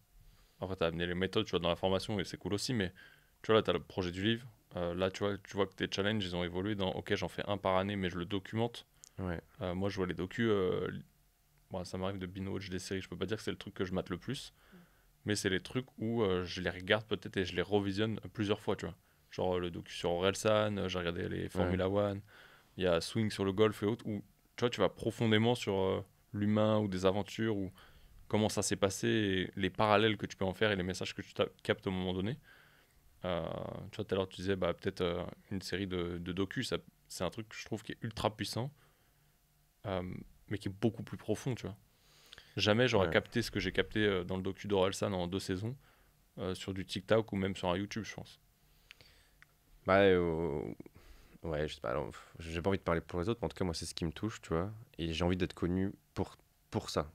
Après, t'as amené les méthodes, tu vois, dans la formation, et c'est cool aussi, mais tu vois, là, t'as le projet du livre. Là, tu vois que tes challenges, ils ont évolué dans, ok, j'en fais un par année, mais je le documente. ouais, Moi, je vois les docus. Bon, ça m'arrive de binge des séries, je peux pas dire que c'est le truc que je mate le plus, mais c'est les trucs où je les regarde peut-être et je les revisionne plusieurs fois, tu vois. Genre le docu sur Orelsan, j'ai regardé les ouais, Formula One, il y a Swing sur le golf et autres, où tu vois, tu vas profondément sur l'humain ou des aventures ou comment ça s'est passé, et les parallèles que tu peux en faire et les messages que tu captes au moment donné. Euh, Tu vois, tout à l'heure, tu disais bah, peut-être une série de docu, c'est un truc que je trouve qui est ultra puissant, euh, mais qui est beaucoup plus profond, tu vois. Jamais j'aurais ouais. capté ce que j'ai capté dans le docu d'Orelsan en 2 saisons sur du TikTok ou même sur un YouTube, je pense. Bah, ouais, je sais pas, alors, j'ai pas envie de parler pour les autres, mais en tout cas, moi, c'est ce qui me touche, tu vois. Et j'ai envie d'être connu pour ça.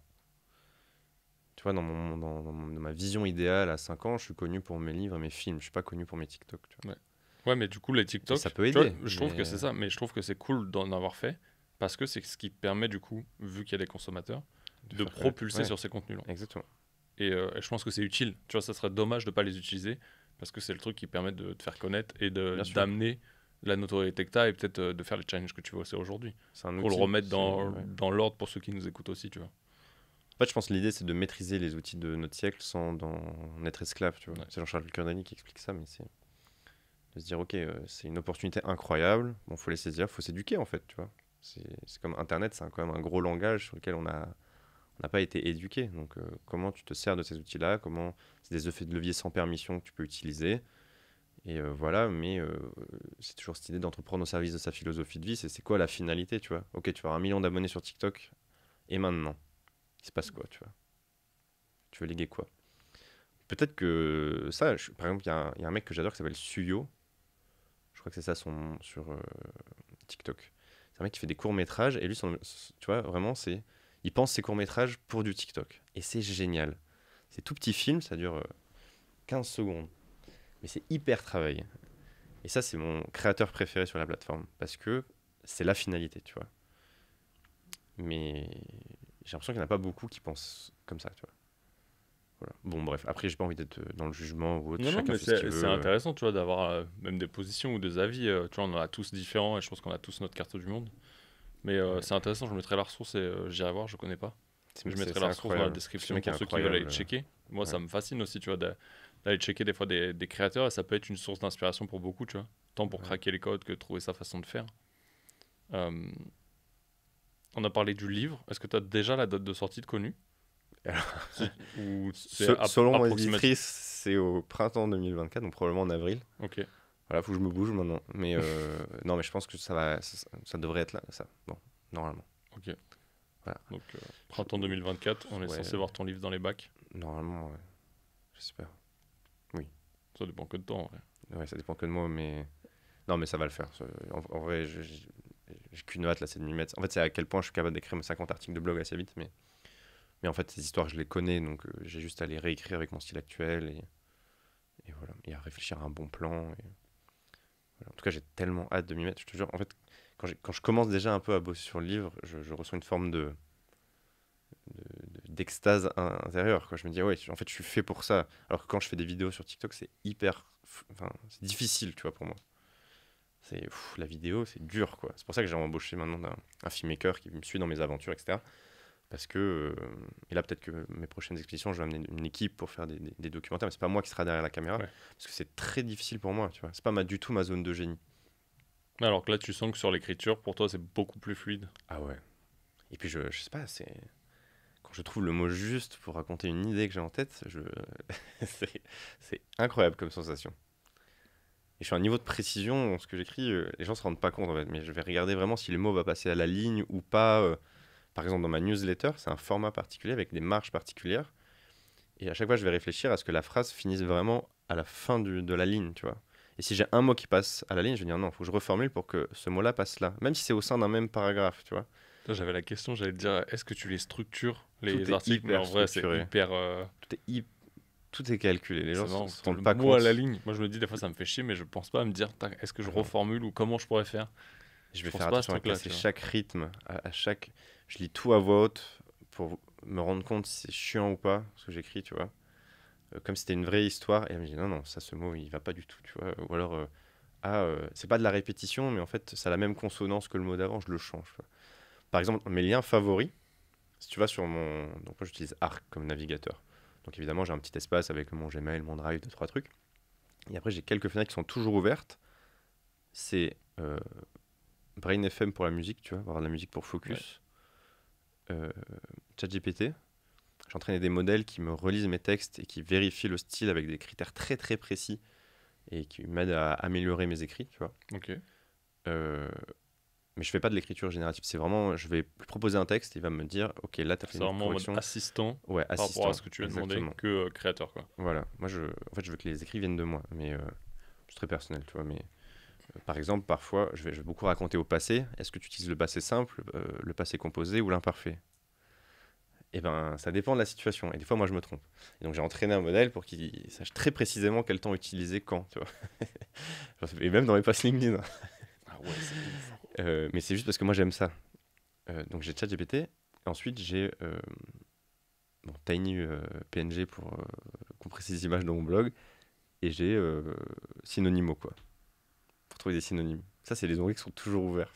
Tu vois, dans ma vision idéale, à 5 ans, je suis connu pour mes livres et mes films. Je suis pas connu pour mes TikTok, tu vois. Ouais. Ouais, mais du coup, les Et ça TikTok, peut tu vois, aider, je trouve que c'est mais ça, mais je trouve que c'est cool d'en avoir fait parce que c'est ce qui permet, du coup, vu qu'il y a des consommateurs, de de faire connaître. propulser Ouais, sur ces contenus-là. exactement. Et je pense que c'est utile. Tu vois, ça serait dommage de pas les utiliser parce que c'est le truc qui permet de te faire connaître et Bien sûr, d'amener la notoriété que tu as et peut-être de faire les challenges que tu veux aussi aujourd'hui. c'est un Pour le outil. remettre Ouais. dans l'ordre pour ceux qui nous écoutent aussi, tu vois. En fait, je pense que l'idée, c'est de maîtriser les outils de notre siècle sans en être esclave, tu vois. Ouais. C'est Jean-Charles Cardani qui explique ça, mais c'est de se dire, ok, c'est une opportunité incroyable, bon, faut les saisir, faut s'éduquer, en fait, tu vois. C'est comme Internet, c'est quand même un gros langage sur lequel on n'a pas été éduqué. Donc, comment tu te sers de ces outils-là, comment c'est des effets de levier sans permission que tu peux utiliser. Et voilà, mais c'est toujours cette idée d'entreprendre au service de sa philosophie de vie. C'est quoi la finalité, tu vois. Ok, tu vas avoir 1 million d'abonnés sur TikTok, et maintenant, il se passe quoi, tu vois. Tu veux léguer quoi. Peut-être que ça, par exemple, il y a un mec que j'adore qui s'appelle Suyo. Je crois que c'est ça son sur TikTok. C'est un mec qui fait des courts-métrages, et lui, tu vois, vraiment, il pense ses courts-métrages pour du TikTok. Et c'est génial. C'est tout petit film, ça dure 15 secondes. Mais c'est hyper travaillé. Et ça, c'est mon créateur préféré sur la plateforme. Parce que c'est la finalité, tu vois. Mais j'ai l'impression qu'il n'y en a pas beaucoup qui pensent comme ça, tu vois. Voilà. Bon, bref. Après, j'ai pas envie d'être dans le jugement ou autre. Non, non, Chacun mais fait ce qu'il c'est veut. intéressant, tu vois, d'avoir même des positions ou des avis. Tu vois, on en a tous différents et je pense qu'on a tous notre carte du monde. Mais Ouais. c'est intéressant, je mettrai la ressource et j'irai voir, je connais pas. Je mettrai C'est la ressource dans la incroyable. Ce description mec est pour ceux qui veulent aller incroyable. checker. Moi, ça Ouais. me fascine aussi, tu vois, d'aller checker des fois des créateurs et ça peut être une source d'inspiration pour beaucoup, tu vois. Tant pour Ouais. craquer les codes que trouver sa façon de faire. Euh, on a parlé du livre. Est-ce que tu as déjà la date de sortie de connue? Ou c'est Selon mon approximatif? éditrice, c'est au printemps 2024, donc probablement en avril. Ok, Voilà, faut que je me bouge maintenant. Mais non, mais je pense que ça devrait être là, ça. Bon, normalement. ok. Voilà. Donc, printemps 2024, on est Ouais, censé voir ton livre dans les bacs. normalement, ouais. J'espère. Oui. Ça dépend que de toi, en vrai. Ouais, ça dépend que de moi, mais non, mais ça va le faire. En vrai, j'ai qu'une hâte là, c'est de m'y mettre. En fait, c'est à quel point je suis capable d'écrire mes 50 articles de blog assez vite, mais en fait, ces histoires, je les connais, donc j'ai juste à les réécrire avec mon style actuel et voilà, et à réfléchir à un bon plan. Voilà. En tout cas, j'ai tellement hâte de m'y mettre. Je te jure, en fait, quand je commence déjà un peu à bosser sur le livre, je ressens une forme d'extase intérieure, quoi. Je me dis, ouais, en fait, je suis fait pour ça. Alors que quand je fais des vidéos sur TikTok, c'est enfin, c'est difficile, tu vois, pour moi. La vidéo, c'est dur, quoi. C'est pour ça que j'ai embauché maintenant un filmmaker qui me suit dans mes aventures, etc. Parce que, et là, peut-être que mes prochaines expéditions, je vais amener une équipe pour faire des documentaires, mais c'est pas moi qui sera derrière la caméra, Ouais. parce que c'est très difficile pour moi, tu vois. C'est pas du tout ma zone de génie. Alors que là, tu sens que sur l'écriture, pour toi, c'est beaucoup plus fluide. Ah ouais. Et puis, je sais pas, quand je trouve le mot juste pour raconter une idée que j'ai en tête, c'est incroyable comme sensation. Et je suis à un niveau de précision dans ce que j'écris, les gens se rendent pas compte en fait, mais je vais regarder vraiment si les mots vont passer à la ligne ou pas. Par exemple, dans ma newsletter, c'est un format particulier avec des marges particulières. Et à chaque fois, je vais réfléchir à ce que la phrase finisse vraiment à la fin de la ligne, tu vois. Et si j'ai un mot qui passe à la ligne, je vais dire non, il faut que je reformule pour que ce mot-là passe là. Même si c'est au sein d'un même paragraphe, tu vois. Là, j'avais la question, j'allais te dire, est-ce que tu les structures, les Tout est articles? Mais en hyper vrai, c'est structuré. hyper. Tout est, tout est calculé. Les gens C'est marrant, se putain, rendent le pas mot à la compte. ligne. Moi, je me dis, des fois, ça me fait chier, mais je pense pas à me dire, tac, est-ce que je Ah non. reformule ou comment je pourrais faire? Je Je vais pense faire pas à ce attention à truc-là, casser tu vois. chaque rythme, à chaque. Je lis tout à voix haute pour me rendre compte si c'est chiant ou pas ce que j'écris, tu vois. Comme si c'était une vraie histoire. Et elle me dit non, non, ça, ce mot, il va pas du tout, tu vois. Ou alors, c'est pas de la répétition, mais en fait, ça a la même consonance que le mot d'avant, je le change, tu vois. Par exemple, mes liens favoris, si tu vas sur mon. Donc, moi, j'utilise Arc comme navigateur. Donc, évidemment, j'ai un petit espace avec mon Gmail, mon Drive, deux, trois trucs. Et après, j'ai quelques fenêtres qui sont toujours ouvertes. C'est Brain FM pour la musique, tu vois, avoir de la musique pour Ouais. focus. ChatGPT. J'ai entraîné des modèles qui me relisent mes textes et qui vérifient le style avec des critères très très précis et qui m'aident à améliorer mes écrits, tu vois. Ok. Euh, mais je fais pas de l'écriture générative, c'est vraiment, je vais lui proposer un texte, il va me dire, ok, là tu as fait C'est une vraiment en mode correction. assistant Ouais, par rapport à assistant, ce que tu as demandé exactement. que créateur, quoi. Voilà, moi en fait je veux que les écrits viennent de moi, mais c'est très personnel, tu vois, mais Par exemple, parfois, je vais beaucoup raconter au passé. Est-ce que tu utilises le passé simple, le passé composé ou l'imparfait? Eh ben, ça dépend de la situation. Et des fois, moi, je me trompe. Et donc, j'ai entraîné un modèle pour qu'il sache très précisément quel temps utiliser quand, tu vois. Et même dans mes posts LinkedIn. Ah ouais, c'est ouf. Mais c'est juste parce que moi, j'aime ça. Donc, j'ai ChatGPT. Ensuite, j'ai Tiny PNG pour compresser des images dans mon blog. Et j'ai Synonymo, quoi. Pour trouver des synonymes. Ça, c'est les onglets qui sont toujours ouverts.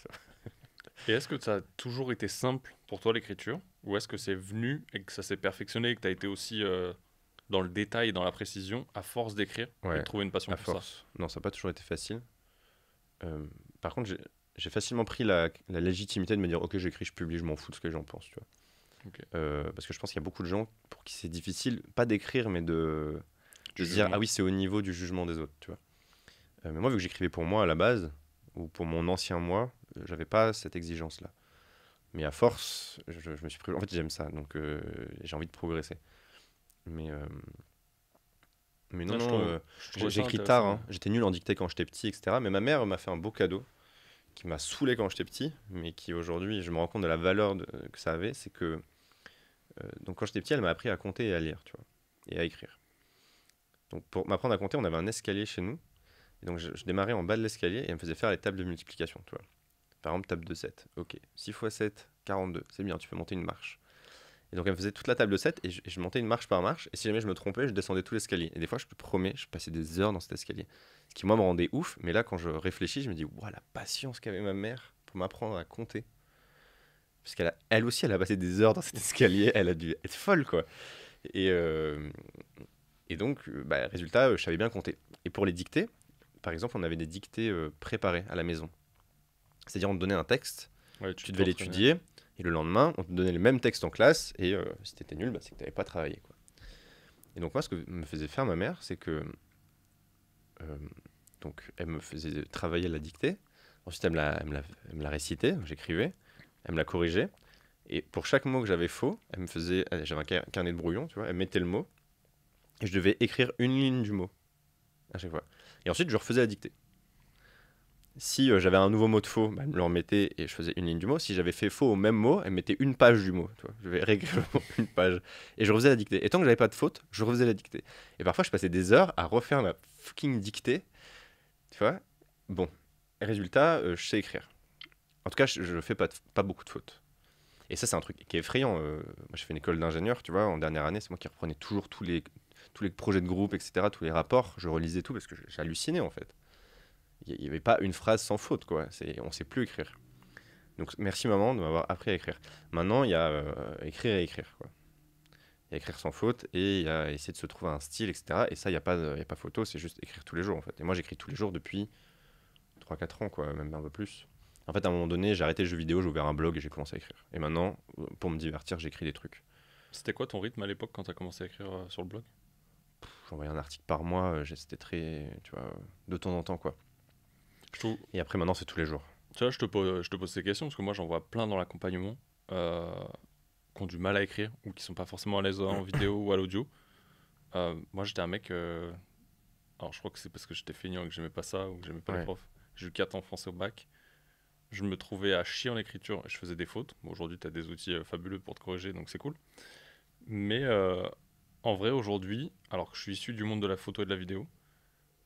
Et est-ce que ça a toujours été simple pour toi l'écriture? Ou est-ce que c'est venu et que ça s'est perfectionné et que tu as été aussi dans le détail et dans la précision à force d'écrire et de Ouais, trouver une passion à pour ça? force. Non, ça n'a pas toujours été facile. Euh, Par contre, j'ai facilement pris la légitimité de me dire, ok, j'écris, je publie, je m'en fous de ce que les gens pensent, tu vois. Ok. Parce que je pense qu'il y a beaucoup de gens pour qui c'est difficile, pas d'écrire, mais Du de se dire, jugement. ah oui, c'est au niveau du jugement des autres, tu vois. Mais moi, vu que j'écrivais pour moi à la base, ou pour mon ancien moi, j'avais pas cette exigence-là. Mais à force, je me suis pris... En fait, j'aime ça, donc j'ai envie de progresser. Mais, euh, mais non, Ouais, non, je j'ai trouvais j'ai ça écrit tard, intéressant. hein. J'étais nul en dictée quand j'étais petit, etc. Mais ma mère m'a fait un beau cadeau qui m'a saoulé quand j'étais petit, mais qui aujourd'hui, je me rends compte de la valeur que ça avait. C'est que, donc quand j'étais petit, elle m'a appris à compter et à lire, tu vois, et à écrire. Donc pour m'apprendre à compter, on avait un escalier chez nous. Et donc je démarrais en bas de l'escalier et elle me faisait faire les tables de multiplication, tu vois. Par exemple, table de 7. Ok, 6 fois 7, 42. C'est bien, tu peux monter une marche. Et donc elle me faisait toute la table de 7 et je montais une marche par marche. Et si jamais je me trompais, je descendais tout l'escalier. Et des fois, je te promets, je passais des heures dans cet escalier. Ce qui, moi, me rendait ouf. Mais là, quand je réfléchis, je me dis, waouh, la patience qu'avait ma mère pour m'apprendre à compter. Parce elle aussi, elle a passé des heures dans cet escalier. Elle a dû être folle, quoi. Et, euh, et donc, résultat, je savais bien compter. Et pour les dictées, par exemple, on avait des dictées préparées à la maison. C'est-à-dire, on te donnait un texte, Ouais, tu tu devais t'entraînais. l'étudier, et le lendemain, on te donnait le même texte en classe, et si t'étais nul, c'est que t'avais pas travaillé, quoi. Et donc moi, ce que me faisait faire ma mère, c'est que euh, donc elle me faisait travailler la dictée. Ensuite, elle me la récitait, j'écrivais, elle me la corrigeait. Et pour chaque mot que j'avais faux, elle me faisait, j'avais un carnet de brouillon, tu vois, elle mettait le mot, et je devais écrire une ligne du mot à chaque fois. Et ensuite, je refaisais la dictée. Si j'avais un nouveau mot de faux, elle me le remettait et je faisais une ligne du mot. Si j'avais fait faux au même mot, elle me mettait une page du mot. Tu vois. Je vais réécrire le mot, une page. Et je refaisais la dictée. Et tant que j'avais pas de faute, je refaisais la dictée. Et parfois, je passais des heures à refaire la fucking dictée. Tu vois. Bon. Résultat, je sais écrire. En tout cas, je fais pas beaucoup de fautes. Et ça, c'est un truc qui est effrayant. Moi, j'ai fait une école d'ingénieur, tu vois. En dernière année, c'est moi qui reprenais toujours tous les projets de groupe, etc., tous les rapports. Je relisais tout parce que j'hallucinais, en fait. Il n'y avait pas une phrase sans faute, quoi. On sait plus écrire. Donc merci maman de m'avoir appris à écrire. Maintenant, il y a écrire et écrire, quoi. Il y a écrire sans faute et il y a essayer de se trouver un style, etc. Et ça, il y a pas photo, c'est juste écrire tous les jours, en fait. Et moi, j'écris tous les jours depuis 3 4 ans, quoi, même un peu plus. En fait, à un moment donné, j'ai arrêté le jeu vidéo, j'ai ouvert un blog et j'ai commencé à écrire. Et maintenant, pour me divertir, j'écris des trucs. C'était quoi ton rythme à l'époque quand tu as commencé à écrire sur le blog? J'envoyais un article par mois, c'était très, tu vois, de temps en temps, quoi. Je trouve, Et après, maintenant, c'est tous les jours. tu vois, je te pose ces questions parce que moi j'en vois plein dans l'accompagnement euh, qui ont du mal à écrire ou qui sont pas forcément à l'aise en vidéo ou à l'audio. Moi j'étais un mec, alors je crois que c'est parce que j'étais feignant et que j'aimais pas ça ou que j'aimais pas les Ouais. profs. J'ai eu 4 ans français au bac. Je me trouvais à chier en écriture et je faisais des fautes. Bon, aujourd'hui tu as des outils fabuleux pour te corriger donc c'est cool. Mais en vrai aujourd'hui, alors que je suis issu du monde de la photo et de la vidéo,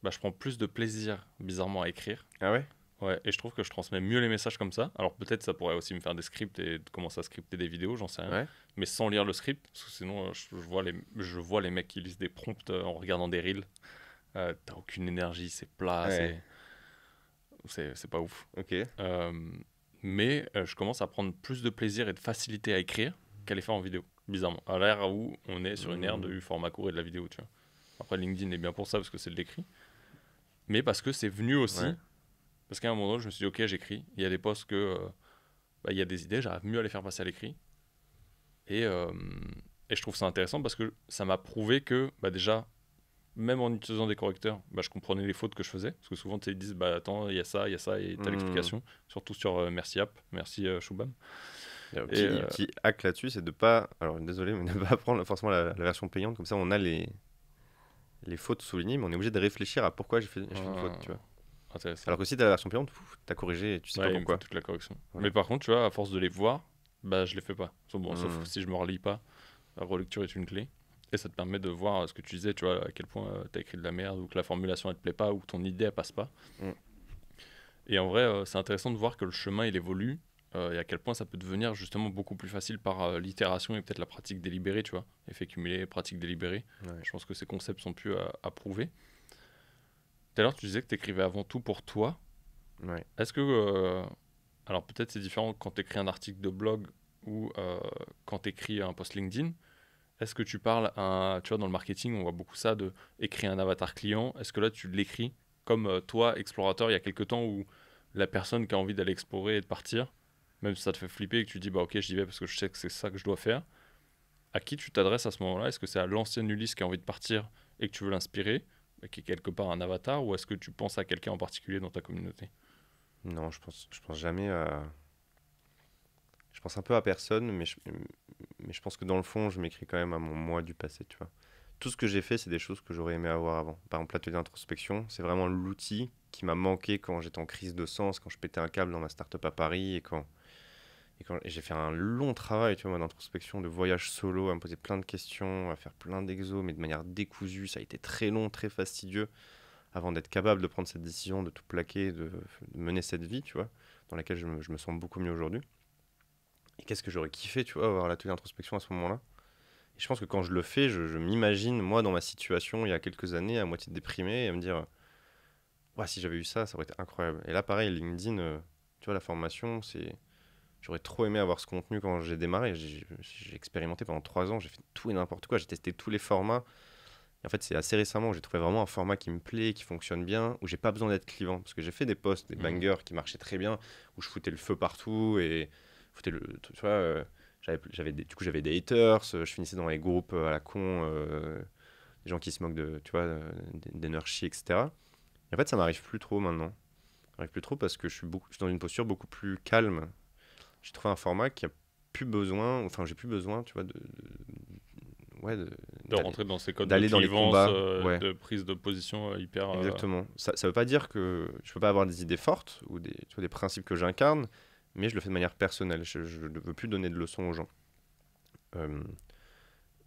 bah, je prends plus de plaisir bizarrement à écrire. Ah ouais? Ouais, et je trouve que je transmets mieux les messages comme ça. Alors peut-être ça pourrait aussi me faire des scripts et de commencer à scripter des vidéos, j'en sais rien. Ouais. Mais sans lire le script, parce que sinon je vois les mecs qui lisent des prompts en regardant des reels. T'as aucune énergie, c'est plat, Ouais. c'est pas ouf. Ok. Euh, mais je commence à prendre plus de plaisir et de facilité à écrire qu'à les faire en vidéo, bizarrement. À l'ère où on est sur une ère du format court et de la vidéo, tu vois. Après LinkedIn est bien pour ça parce que c'est de l'écrit. Mais parce que c'est venu aussi. Ouais. Parce qu'à un moment, je me suis dit, ok, j'écris. Il y a des postes que. Il y a des idées, j'arrive mieux à les faire passer à l'écrit. Et, euh, et je trouve ça intéressant parce que ça m'a prouvé que, déjà, même en utilisant des correcteurs, je comprenais les fautes que je faisais. Parce que souvent, tu sais, ils disent, attends, il y a ça, et t'as Hmm. l'explication. Surtout sur Merci App, merci Shubham. Il y a un Et petit hack là-dessus, c'est de pas, alors désolé, mais ne pas prendre forcément la version payante, comme ça on a les fautes soulignées, mais on est obligé de réfléchir à pourquoi j'ai fait une faute, tu vois. intéressant. Alors que si t'as la version payante, t'as corrigé et tu sais pas Ouais, il me fait pourquoi. toute la correction. Voilà. Mais par contre, tu vois, à force de les voir, bah, je les fais pas. Sauf Hmm. si je me relis pas. La relecture est une clé. Et ça te permet de voir ce que tu disais, tu vois, à quel point t'as écrit de la merde, ou que la formulation elle te plaît pas, ou que ton idée elle passe pas. Hmm. Et en vrai, c'est intéressant de voir que le chemin il évolue, et à quel point ça peut devenir justement beaucoup plus facile par l'itération et peut-être la pratique délibérée, tu vois. Effet cumulé, pratique délibérée. Ouais. Je pense que ces concepts sont plus à prouver. Tout à l'heure, tu disais que tu écrivais avant tout pour toi. Ouais. Est-ce que. Alors, peut-être c'est différent quand tu écris un article de blog ou quand tu écris un post LinkedIn. Est-ce que tu parles, tu vois, dans le marketing, on voit beaucoup ça de écrire un avatar client. Est-ce que là, tu l'écris comme toi, explorateur, il y a quelques temps où la personne qui a envie d'aller explorer et de partir, même si ça te fait flipper et que tu dis, bah ok, j'y vais parce que je sais que c'est ça que je dois faire. À qui tu t'adresses à ce moment-là? Est-ce que c'est à l'ancienne Ulysse qui a envie de partir et que tu veux l'inspirer, qui est quelque part un avatar, ou est-ce que tu penses à quelqu'un en particulier dans ta communauté? Non, je pense jamais à. Je pense un peu à personne, mais je pense que dans le fond, je m'écris quand même à mon moi du passé, tu vois. Tout ce que j'ai fait, c'est des choses que j'aurais aimé avoir avant. Par exemple, l'atelier d'introspection, c'est vraiment l'outil qui m'a manqué quand j'étais en crise de sens, quand je pétais un câble dans ma start-up à Paris et j'ai fait un long travail, tu vois, moi, d'introspection, de voyage solo, à me poser plein de questions, à faire plein d'exos, mais de manière décousue. Ça a été très long, très fastidieux avant d'être capable de prendre cette décision, de tout plaquer, de mener cette vie, tu vois, dans laquelle je me sens beaucoup mieux aujourd'hui. Et qu'est-ce que j'aurais kiffé, tu vois, avoir l'atelier d'introspection à ce moment-là. Et je pense que quand je le fais, je m'imagine, moi, dans ma situation il y a quelques années, à moitié déprimé, et à me dire, ouais, si j'avais eu ça, ça aurait été incroyable. Et là, pareil, LinkedIn, tu vois, la formation, c'est. J'aurais trop aimé avoir ce contenu quand j'ai démarré. J'ai expérimenté pendant 3 ans, j'ai fait tout et n'importe quoi, j'ai testé tous les formats. Et en fait, c'est assez récemment où j'ai trouvé vraiment un format qui me plaît, qui fonctionne bien, où j'ai pas besoin d'être clivant. Parce que j'ai fait des posts, des Mhm. bangers qui marchaient très bien, où je foutais le feu partout et foutais le. Tu vois, du coup, j'avais des haters, je finissais dans les groupes à la con, des gens qui se moquent de, tu vois, d'énergie, etc. Et en fait, ça m'arrive plus trop maintenant. Ça m'arrive plus trop parce que je suis dans une posture beaucoup plus calme. J'ai trouvé un format qui a plus besoin, enfin, j'ai plus besoin, tu vois, ouais, De rentrer dans ces codes de d'aller dans les clivance, combats. Ouais. de prise de position hyper. Exactement. Ça veut pas dire que je peux pas avoir des idées fortes ou tu vois, des principes que j'incarne, mais je le fais de manière personnelle. Je ne veux plus donner de leçons aux gens. Euh,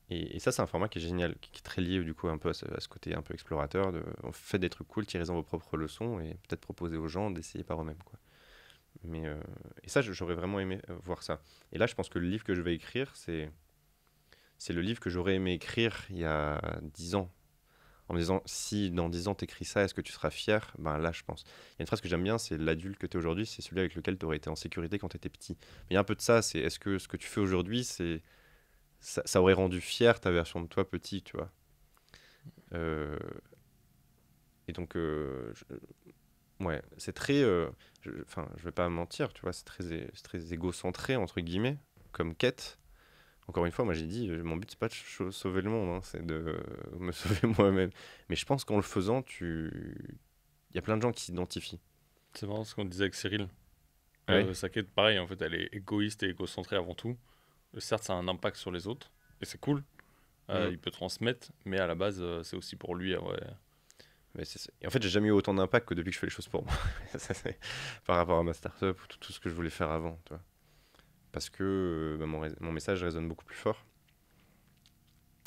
et ça, c'est un format qui est génial, qui est très lié du coup un peu à ce côté un peu explorateur. On fait des trucs cool, tirez-en vos propres leçons et peut-être proposer aux gens d'essayer par eux-mêmes, quoi. Mais, et ça, j'aurais vraiment aimé voir ça. Et là, je pense que le livre que je vais écrire, c'est le livre que j'aurais aimé écrire il y a 10 ans, en me disant si dans 10 ans t'écris ça, est-ce que tu seras fier? Ben là, je pense. Il y a une phrase que j'aime bien, c'est l'adulte que tu es aujourd'hui, c'est celui avec lequel tu aurais été en sécurité quand tu étais petit. Mais il y a un peu de ça, c'est est-ce que ce que tu fais aujourd'hui, ça aurait rendu fier ta version de toi petit, tu vois. Euh, et donc, ouais, c'est très. Enfin, je vais pas mentir, tu vois, c'est très égocentré, entre guillemets, comme quête. Encore une fois, moi j'ai dit, mon but c'est pas de sauver le monde, hein, c'est de me sauver moi-même. Mais je pense qu'en le faisant, il y a plein de gens qui s'identifient. C'est marrant ce qu'on disait avec Cyril. Ouais. Sa quête, pareil, en fait, elle est égoïste et égocentrée avant tout. Certes, ça a un impact sur les autres, et c'est cool. Mm. Il peut transmettre, mais à la base, c'est aussi pour lui. Ouais. Mais et en fait, j'ai jamais eu autant d'impact que depuis que je fais les choses pour moi. Ça, par rapport à ma startup ou tout ce que je voulais faire avant, tu vois. Parce que bah, mon message résonne beaucoup plus fort.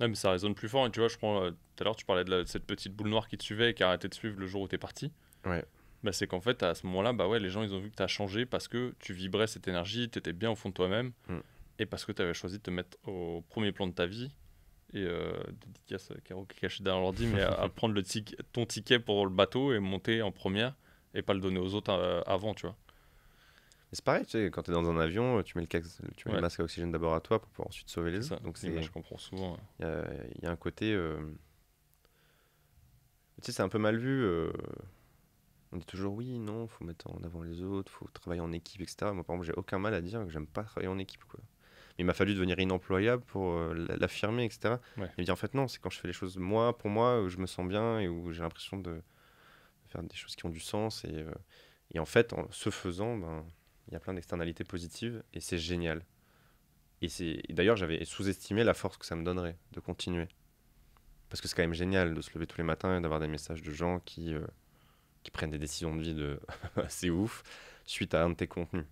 Ouais, mais ça résonne plus fort. Et tu vois, je prends. Tout à l'heure, tu parlais de cette petite boule noire qui te suivait et qui a arrêté de suivre le jour où t'es parti. Ouais. Bah, c'est qu'en fait, à ce moment-là, bah ouais, les gens, ils ont vu que t'as changé parce que tu vibrais cette énergie, t'étais bien au fond de toi-même, Mm. et parce que t'avais choisi de te mettre au premier plan de ta vie. Et dédicace à Caro qui est caché derrière l'ordi, mais à prendre ton ticket pour le bateau et monter en première et pas le donner aux autres avant, tu vois. Mais c'est pareil, tu sais, quand tu es dans un avion, tu mets le Ouais, masque à oxygène d'abord à toi pour pouvoir ensuite sauver c'est les ça. autres. Donc L'image qu'on prend souvent. il y a un côté. Tu sais, c'est un peu mal vu. On dit toujours oui, non, faut mettre en avant les autres, faut travailler en équipe, etc. Moi, par exemple, j'ai aucun mal à dire que j'aime pas travailler en équipe, quoi. Mais il m'a fallu devenir inemployable pour l'affirmer, etc. Ouais. Et me dire en fait, non, c'est quand je fais les choses moi, pour moi, où je me sens bien et où j'ai l'impression de faire des choses qui ont du sens. Et en fait, en ce faisant, ben, il y a plein d'externalités positives et c'est génial. Et d'ailleurs, j'avais sous-estimé la force que ça me donnerait de continuer. Parce que c'est quand même génial de se lever tous les matins et d'avoir des messages de gens qui prennent des décisions de vie assez ouf suite à un de tes contenus.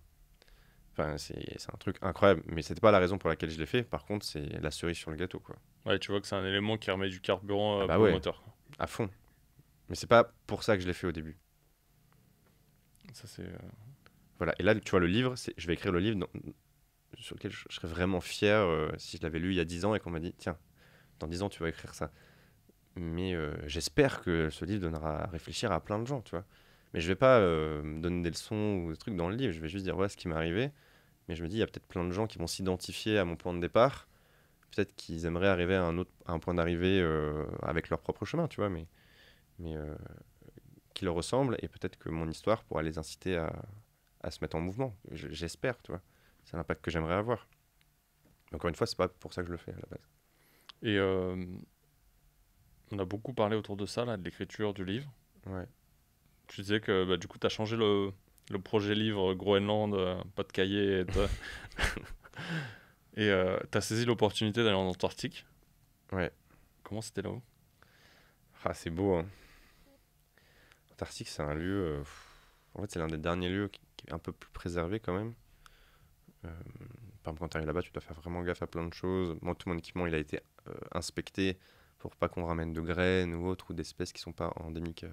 Enfin, c'est un truc incroyable, mais c'était pas la raison pour laquelle je l'ai fait. Par contre, c'est la cerise sur le gâteau, quoi. Ouais, tu vois que c'est un élément qui remet du carburant Ah bah pour le ouais, moteur, quoi. à fond. Mais c'est pas pour ça que je l'ai fait au début. Ça, c'est. Voilà. Et là, tu vois, le livre, je vais écrire le livre sur lequel je serais vraiment fier si je l'avais lu il y a 10 ans et qu'on m'a dit, tiens, dans 10 ans, tu vas écrire ça. Mais j'espère que ce livre donnera à réfléchir à plein de gens, tu vois. Mais je vais pas me donner des leçons ou des trucs dans le livre. Je vais juste dire, ouais, ce qui m'est arrivé. Mais je me dis, il y a peut-être plein de gens qui vont s'identifier à mon point de départ. Peut-être qu'ils aimeraient arriver à un point d'arrivée avec leur propre chemin, tu vois, mais qui leur ressemble. Et peut-être que mon histoire pourra les inciter à se mettre en mouvement. J'espère, tu vois. C'est l'impact que j'aimerais avoir. Mais encore une fois, c'est pas pour ça que je le fais à la base. Et on a beaucoup parlé autour de ça, là, de l'écriture du livre. Ouais. Tu disais que bah, du coup, tu as changé le projet livre Groenland, pas de cahier. Et tu as saisi l'opportunité d'aller en Antarctique. Ouais. Comment c'était là-haut? Ah, c'est beau, hein. Antarctique, c'est un lieu. En fait, c'est l'un des derniers lieux qui est un peu plus préservé quand même. Par exemple, quand tu arrives là-bas, tu dois faire vraiment gaffe à plein de choses. Moi, tout mon équipement, il a été inspecté pour pas qu'on ramène de graines ou autres ou d'espèces qui sont pas endémiques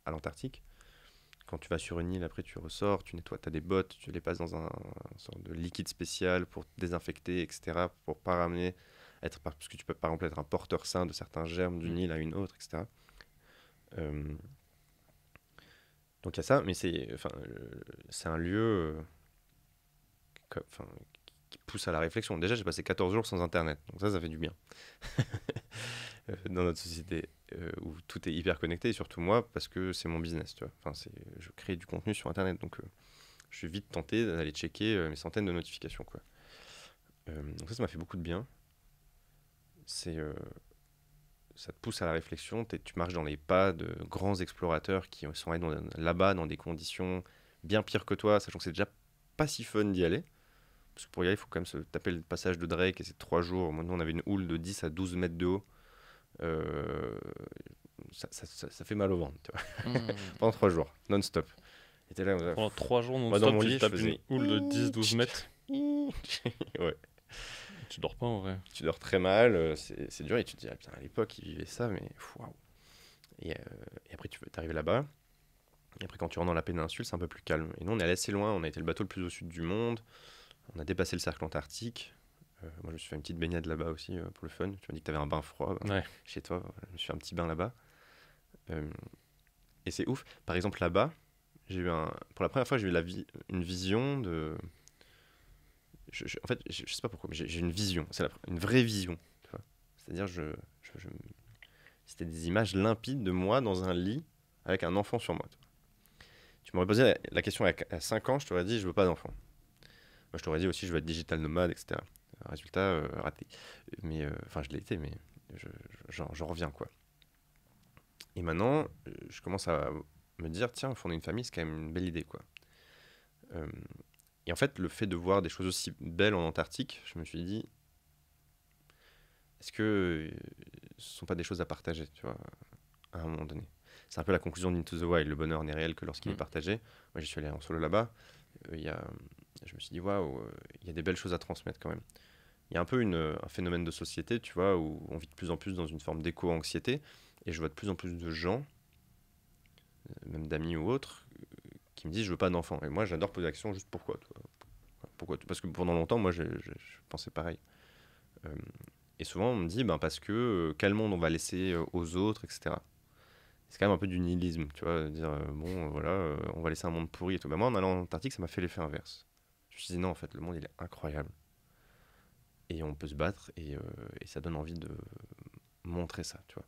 à l'Antarctique. Quand tu vas sur une île, après tu ressors, tu nettoies, tu as des bottes, tu les passes dans un sorte de liquide spécial pour désinfecter, etc. Pour pas ramener, parce que tu peux par exemple être un porteur sain de certains germes d'une île à une autre, etc. Donc il y a ça, mais c'est un lieu qui pousse à la réflexion. Déjà, j'ai passé 14 jours sans Internet, donc ça fait du bien. Dans notre société où tout est hyper connecté, et surtout moi, parce que c'est mon business, tu vois. Je crée du contenu sur Internet, donc je suis vite tenté d'aller checker mes centaines de notifications, quoi. Donc ça m'a fait beaucoup de bien. Ça te pousse à la réflexion, tu marches dans les pas de grands explorateurs qui sont allés là-bas dans des conditions bien pires que toi, sachant que c'est déjà pas si fun d'y aller. Parce que pour y aller, il faut quand même se taper le passage de Drake, et c'est 3 jours. Nous, on avait une houle de 10 à 12 mètres de haut. Ça fait mal au ventre, tu vois. Pendant 3 jours, non-stop. Et t'es là, pendant 3 jours moi, dans non-stop, mon tu lit, tapes je faisais... une houle de 10-12 mètres. Ouais. Tu dors pas en vrai. Tu dors très mal, c'est dur, et tu te dis, ah, putain, à l'époque, ils vivaient ça, mais waouh. Et après, tu arrives là-bas. Et après, quand tu rentres dans la péninsule, c'est un peu plus calme. Et nous, on est allé assez loin, on a été le bateau le plus au sud du monde. On a dépassé le cercle antarctique. Moi, je me suis fait une petite baignade là-bas aussi pour le fun. Tu m'as dit que tu avais un bain froid Ouais. chez toi. Voilà, je me suis fait un petit bain là-bas. Et c'est ouf. Par exemple, là-bas, pour la première fois, j'ai eu une vision de... en fait, je sais pas pourquoi, mais j'ai une vision. C'est une vraie vision. Tu vois. C'est-à-dire, c'était des images limpides de moi dans un lit avec un enfant sur moi. Tu m'aurais posé la question à 5 ans, je t'aurais dit, je veux pas d'enfant. Moi, je t'aurais dit aussi, je veux être digital nomade, etc. Résultat, raté. Mais, je l'ai été, mais j'en reviens, quoi. Et maintenant, je commence à me dire, tiens, fonder une famille, c'est quand même une belle idée, quoi. Et en fait, le fait de voir des choses aussi belles en Antarctique, je me suis dit, est-ce que ce ne sont pas des choses à partager, tu vois, à un moment donné. C'est un peu la conclusion d'Into the Wild, le bonheur n'est réel que lorsqu'il est partagé. Moi, j'y suis allé en solo là-bas. Je me suis dit, waouh, il y a des belles choses à transmettre quand même. Il y a un peu un phénomène de société, tu vois, où on vit de plus en plus dans une forme d'éco-anxiété. Et je vois de plus en plus de gens, même d'amis ou autres, qui me disent, je veux pas d'enfant. Et moi, j'adore poser la question, juste pourquoi, toi. Pourquoi? Parce que pendant longtemps, moi, je pensais pareil. Et souvent, on me dit, parce que quel monde on va laisser aux autres, etc. C'est quand même un peu du nihilisme, tu vois, de dire, voilà, on va laisser un monde pourri et tout. Moi, en allant en Antarctique, ça m'a fait l'effet inverse. Je me suis dit, non, en fait, le monde, il est incroyable. Et on peut se battre, et ça donne envie de montrer ça, tu vois.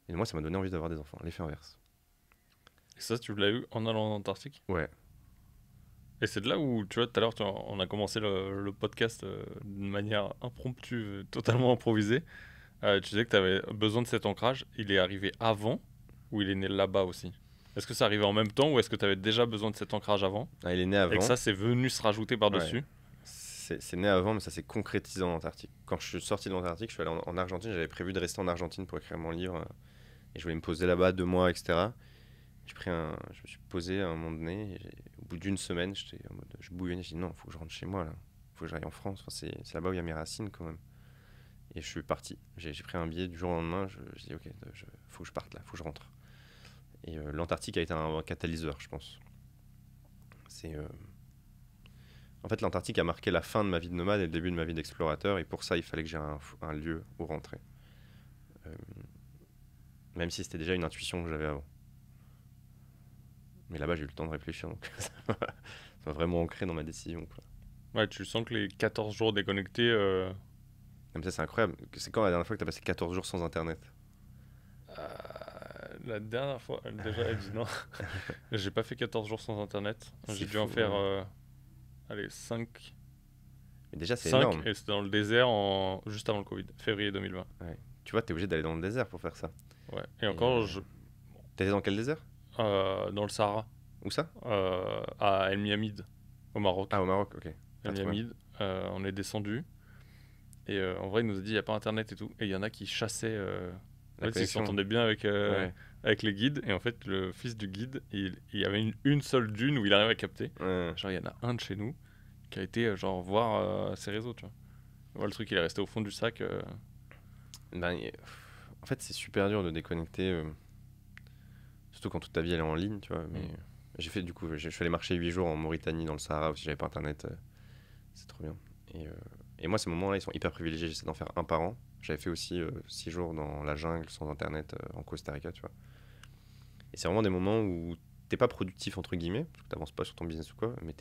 Et moi, ça m'a donné envie d'avoir des enfants, l'effet inverse. Et ça, tu l'as eu en allant en Antarctique? Ouais. Et c'est de là où, tu vois, tout à l'heure, on a commencé le podcast d'une manière impromptue, totalement improvisée. Tu disais que tu avais besoin de cet ancrage. Il est arrivé avant ou il est né là-bas aussi? Est-ce que ça arrivait en même temps ou est-ce que tu avais déjà besoin de cet ancrage avant? Ah, il est né avant. Et que ça, c'est venu se rajouter par-dessus? Ouais. C'est né avant, mais ça s'est concrétisé en Antarctique. Quand je suis sorti de l'Antarctique, je suis allé en Argentine. J'avais prévu de rester en Argentine pour écrire mon livre. Et je voulais me poser là-bas 2 mois, etc. Je me suis posé à un moment donné, et au bout d'une semaine, j'étais en mode, je bouillonnais, je dis non, il faut que je rentre chez moi là, il faut que j'aille en France, enfin, c'est là-bas où il y a mes racines quand même. Et je suis parti, j'ai pris un billet du jour au lendemain, je dis ok, faut que je parte là, faut que je rentre. Et l'Antarctique a été un catalyseur, je pense. C'est, En fait, l'Antarctique a marqué la fin de ma vie de nomade et le début de ma vie d'explorateur, et pour ça, il fallait que j'ai un lieu où rentrer. Euh, Même si c'était déjà une intuition que j'avais avant. Mais là-bas, j'ai eu le temps de réfléchir, donc ça m'a vraiment ancré dans ma décision, quoi. Ouais, tu sens que les 14 jours déconnectés, Comme ça, c'est incroyable. C'est quand la dernière fois que tu as passé 14 jours sans Internet? euh, la dernière fois, déjà, elle dit non. J'ai pas fait 14 jours sans internet. J'ai C'est dû en fou, faire, ouais. allez, 5. Mais déjà, c'est 5 énorme. et c'était dans le désert juste avant le Covid, février 2020. Ouais. Tu vois, tu es obligé d'aller dans le désert pour faire ça. Ouais. Et Et encore, t'étais dans quel désert? dans le Sahara, Où ça? à El Miamid, au Maroc. Ah, au Maroc, ok. El Ah, trop bien. Miamid, on est descendu. Et en vrai, il nous a dit il n'y a pas internet et tout. Et il y en a qui chassaient. En La fait, ils connexion. s'entendaient bien Ouais. avec les guides. Et en fait, le fils du guide, il y avait une seule dune où il arrivait à capter. Ouais. Genre, il y en a un de chez nous qui a été genre voir ses réseaux, tu vois. Ouais, le truc, il est resté au fond du sac. Ben, en fait, c'est super dur de déconnecter, surtout quand toute ta vie elle est en ligne, tu vois. Mais j'ai fait, du coup, je suis allé marcher 8 jours en Mauritanie, dans le Sahara, aussi, j'avais pas internet. C'est trop bien. Et moi, ces moments-là, ils sont hyper privilégiés. J'essaie d'en faire un par an. J'avais fait aussi 6 jours dans la jungle, sans internet, en Costa Rica, tu vois. Et c'est vraiment des moments où t'es pas productif, entre guillemets, parce que t'avances pas sur ton business ou quoi, mais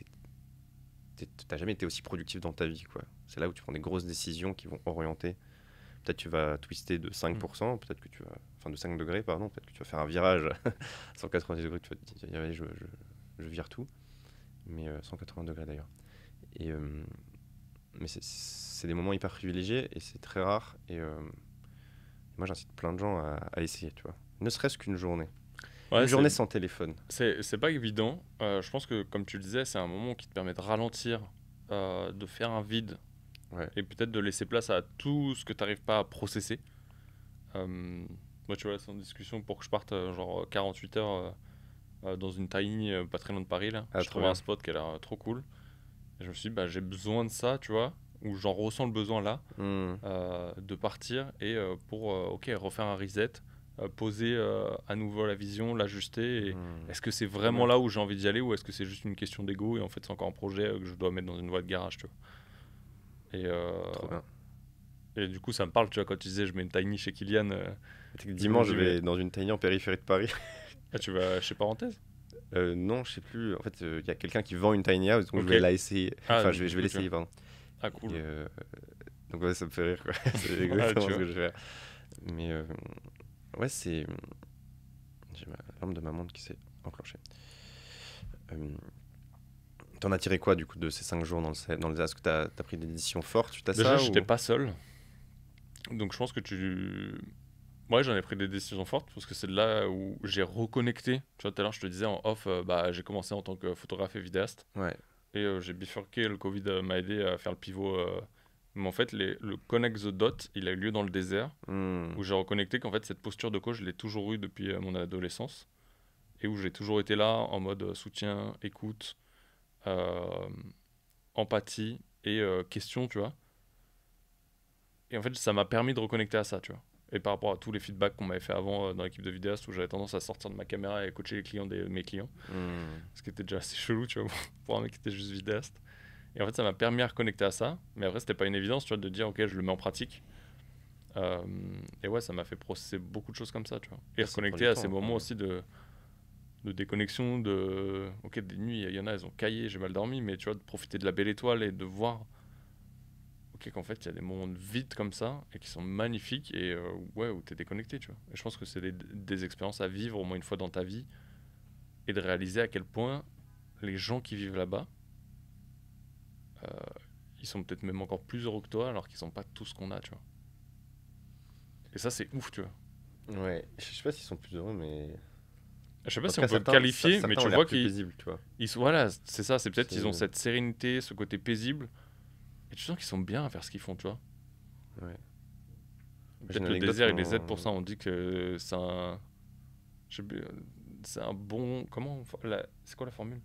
t'as jamais été aussi productif dans ta vie, quoi. C'est là où tu prends des grosses décisions qui vont orienter. Peut-être tu vas twister de 5%, peut-être que tu vas, enfin de 5 degrés, pardon, peut-être que tu vas faire un virage à 190 degrés, tu vas te dire, allez, je vire tout, mais 180 degrés d'ailleurs. Et, mais c'est des moments hyper privilégiés et c'est très rare. Et moi, j'incite plein de gens à essayer, tu vois. Ne serait-ce qu'une journée. Ouais, Une journée sans téléphone. c'est pas évident. Je pense que, comme tu le disais, c'est un moment qui te permet de ralentir, de faire un vide Ouais. et peut-être de laisser place à tout ce que tu n'arrives pas à processer. Moi, tu vois, c'est en discussion pour que je parte genre 48 heures dans une tiny pas très loin de Paris. Là. Ah, Je trop trouvais un bien. spot qui a l'air trop cool. Et je me suis dit, bah, j'ai besoin de ça, tu vois, ou j'en ressens le besoin là, Hmm. de partir et pour ok, refaire un reset, poser à nouveau la vision, l'ajuster. Et Hmm. est-ce que c'est Trop vraiment bien. là où j'ai envie d'y aller ou est-ce que c'est juste une question d'ego et en fait c'est encore un projet que je dois mettre dans une voie de garage, tu vois. Et, Trop bien. et du coup, ça me parle, tu vois, quand tu disais je mets une tiny chez Kylian. Je me Dimanche, dis, je mais vais dans une tiny en périphérie de Paris. tu vas chez Parenthèse. Non, je sais plus. En fait, il y a quelqu'un qui vend une tiny house, donc Ok. je vais la essayer. Ah, Enfin, je vais ok. l'essayer, pardon. Ah, cool. Et, donc, ouais, ça me fait rire, quoi. C'est Ah, exactement tu ce vois. que je vais faire. Mais ouais, c'est. J'ai ma lampe de ma montre qui s'est enclenchée. Euh, T'en as tiré quoi, du coup, de ces 5 jours dans le désert? Est-ce que t'as pris des décisions fortes suite à Déjà, ça j'étais ou... pas seul. Donc, je pense que tu. Ouais, j'en ai pris des décisions fortes parce que c'est là où j'ai reconnecté. Tu vois, tout à l'heure, je te disais en off, bah, j'ai commencé en tant que photographe et vidéaste. Ouais. Et j'ai bifurqué. Le Covid m'a aidé à faire le pivot. Mais en fait, le Connect the Dot, il a eu lieu dans le désert Hmm. où j'ai reconnecté qu'en fait, cette posture de coach, je l'ai toujours eue depuis mon adolescence. Et où j'ai toujours été là en mode soutien, écoute, euh, empathie et question, tu vois. Et en fait, ça m'a permis de reconnecter à ça, tu vois. Et par rapport à tous les feedbacks qu'on m'avait fait avant dans l'équipe de vidéastes où j'avais tendance à sortir de ma caméra et coacher les clients de mes clients, Hmm. ce qui était déjà assez chelou, tu vois, pour un mec qui était juste vidéaste. Et en fait, ça m'a permis à reconnecter à ça. Mais après, c'était pas une évidence, tu vois, de dire, ok, je le mets en pratique. Euh, et ouais, ça m'a fait processer beaucoup de choses comme ça, tu vois. Et Ouais, ça prend reconnecter du à temps, ces moments ouais. aussi de déconnexion, de... Ok, des nuits, il y en a, elles ont caillé, j'ai mal dormi, mais tu vois, de profiter de la belle étoile et de voir ok, qu'en fait, il y a des moments de vide comme ça et qui sont magnifiques et ouais, où tu es déconnecté, tu vois. Et je pense que c'est des expériences à vivre au moins une fois dans ta vie et de réaliser à quel point les gens qui vivent là-bas, euh, ils sont peut-être même encore plus heureux que toi alors qu'ils sont pas tout ce qu'on a, tu vois. Et ça, c'est ouf, tu vois. Ouais. Je sais pas s'ils sont plus heureux, mais. Je sais pas En tout si on cas, peut le certains, qualifier, mais certains tu ont vois l'air plus qu'ils paisibles, tu vois. voilà, c'est ça, c'est peut-être C'est... qu'ils ont cette sérénité, ce côté paisible et tu sens qu'ils sont bien à faire ce qu'ils font, tu vois. Ouais. J'ai Peut-être une le anecdote désert, il les aide pour quand... ça. On dit que c'est un. Je sais plus, c'est un bon. C'est quoi la formule?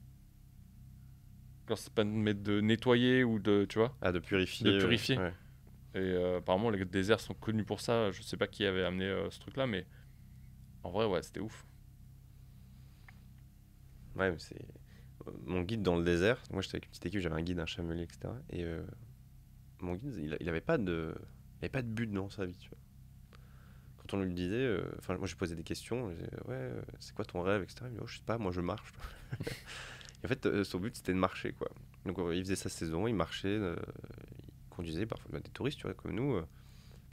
Quand c'est pas de nettoyer ou de. Tu vois? Ah, de purifier. De purifier. Ouais. Et apparemment, les déserts sont connus pour ça. Je sais pas qui avait amené ce truc-là, mais en vrai, ouais, c'était ouf. Ouais, mais c'est. Mon guide dans le désert, moi j'étais avec une petite équipe, j'avais un guide, un chamelier, etc. Et mon guide, il avait pas de. Il avait pas de but dans sa vie, tu vois. Quand on lui le disait, enfin, moi je lui posais des questions, je disais, ouais, c'est quoi ton rêve, etc. Il me dit, oh, je sais pas, moi je marche. Et en fait, son but c'était de marcher, quoi. Donc il faisait sa saison, il marchait, il conduisait parfois des touristes, tu vois, comme nous.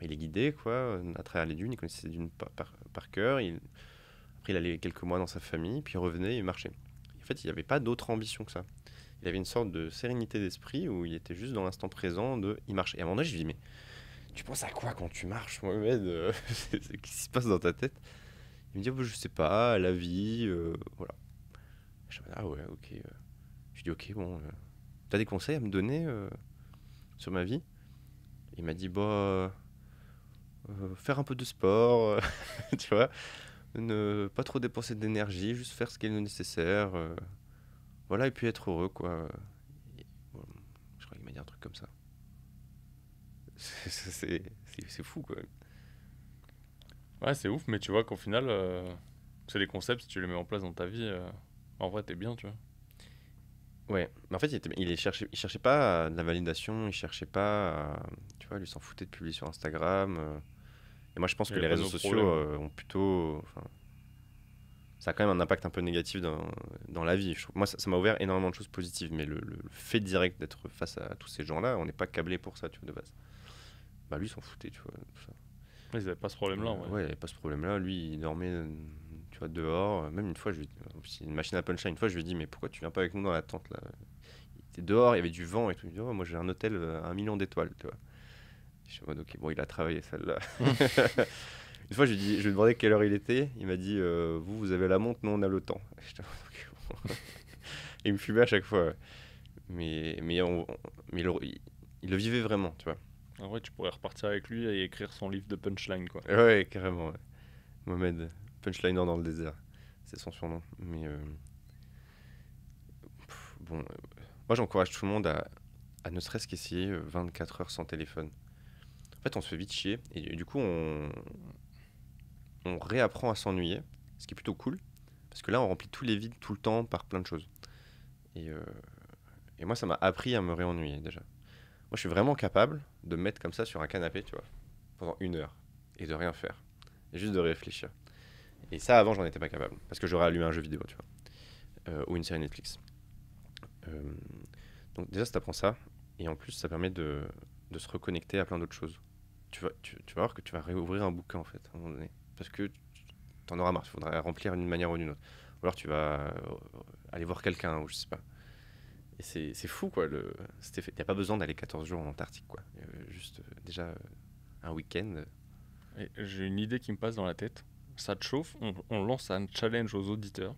Il les guidait, quoi, à travers les dunes, il connaissait les dunes par cœur. Après, il allait quelques mois dans sa famille, puis il revenait et il marchait. En fait, il n'y avait pas d'autre ambition que ça. Il avait une sorte de sérénité d'esprit où il était juste dans l'instant présent il marche. Et à un moment donné, je lui dis, mais tu penses à quoi quand tu marches, Mohamed? Qu'est-ce qui se passe dans ta tête? Il me dit, oh, bah, je sais pas, la vie, voilà. Je me dis, ah ouais, ok. Je dis, ok, bon, t'as des conseils à me donner sur ma vie? Il m'a dit, bah, faire un peu de sport, tu vois, ne pas trop dépenser d'énergie, juste faire ce qui est nécessaire, voilà, et puis être heureux, quoi. Et, bon, je crois qu'il m'a dit un truc comme ça. C'est fou, quoi. Ouais, c'est ouf, mais tu vois qu'au final, c'est des concepts, si tu les mets en place dans ta vie, en vrai, t'es bien, tu vois. Ouais, mais en fait, il cherchait pas de la validation, il cherchait pas tu vois, lui s'en foutait de publier sur Instagram. Et moi, je pense Il que y les a pas réseaux nos sociaux problèmes. ont plutôt, enfin, ça a quand même un impact un peu négatif dans la vie. Moi, ça m'a ouvert énormément de choses positives, mais le fait direct d'être face à tous ces gens-là, on n'est pas câblé pour ça, tu vois, de base. Bah, lui, il s'en foutait, tu vois, tout ça. Ils avaient pas ce problème-là, en vrai. Ouais, il n'y avait pas ce problème-là. Lui, il dormait, tu vois, dehors. Même une fois, c'est une machine à punchline. Une fois, je lui ai dit, mais pourquoi tu viens pas avec nous dans la tente, là? Il était dehors, il y avait du vent et tout. Il me dit, oh, moi, j'ai un hôtel à 1 million d'étoiles, tu vois. Je suis en mode, ok, bon, il a travaillé, celle-là. Une fois, je lui ai demandé quelle heure il était. Il m'a dit, vous avez la montre, nous, on a le temps. J'étais en mode, ok, bon. Et il me fumait à chaque fois. Ouais. Mais il le vivait vraiment, tu vois. En vrai, tu pourrais repartir avec lui et écrire son livre de punchline, quoi. Ouais, carrément. Ouais. Mohamed, punchliner dans le désert. C'est son surnom. Mais bon, moi, j'encourage tout le monde à ne serait-ce qu'essayer 24 heures sans téléphone. En fait, on se fait vite chier. Et du coup, on réapprend à s'ennuyer. Ce qui est plutôt cool. Parce que là, on remplit tous les vides tout le temps par plein de choses. Et, euh, et moi, ça m'a appris à me réennuyer déjà. Moi, je suis vraiment capable de me mettre comme ça sur un canapé, tu vois, pendant 1 heure. Et de rien faire. Et juste de réfléchir. Et ça, avant, j'en étais pas capable. Parce que j'aurais allumé un jeu vidéo, tu vois. Ou une série Netflix. Euh, donc déjà, ça t'apprend ça. Et en plus, ça permet de se reconnecter à plein d'autres choses. Tu vas voir que tu vas réouvrir un bouquin, en fait, à un moment donné. Parce que t'en auras marre. Il faudra remplir d'une manière ou d'une autre. Ou alors tu vas aller voir quelqu'un, ou je sais pas. Et c'est fou, quoi. Il n'y a pas besoin d'aller 14 jours en Antarctique, quoi. Juste déjà un week-end. Et j'ai une idée qui me passe dans la tête. Ça te chauffe, on lance un challenge aux auditeurs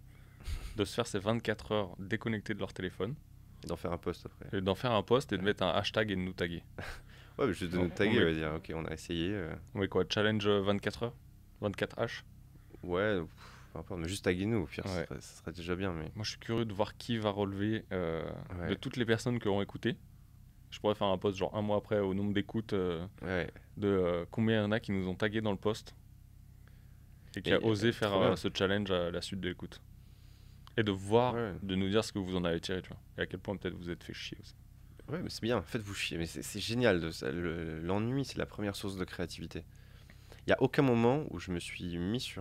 de se faire ces 24 heures déconnectés de leur téléphone Et d'en faire un post après. et d'en faire un post et de mettre un hashtag et de nous taguer. Ouais, mais juste de On- nous on taguer, met- on va dire, ok, on a essayé. On met quoi? Challenge 24 heures? 24 H? Ouais, peu importe, mais juste taguez-nous, au pire, Ouais. ça serait déjà bien. Mais Moi, je suis curieux de voir qui va relever ouais, de toutes les personnes qui auront écouté. Je pourrais faire un post genre un mois après au nombre d'écoutes ouais. de combien il y en a qui nous ont tagué dans le post et qui Mais, a osé trop faire bien. ce challenge à la suite de l'écoute. Et de voir, Ouais. de nous dire ce que vous en avez tiré, tu vois. Et à quel point peut-être vous êtes fait chier aussi. Ouais, mais c'est bien, faites-vous chier. Mais c'est génial. L'ennui, c'est la première source de créativité. Il n'y a aucun moment où je me suis mis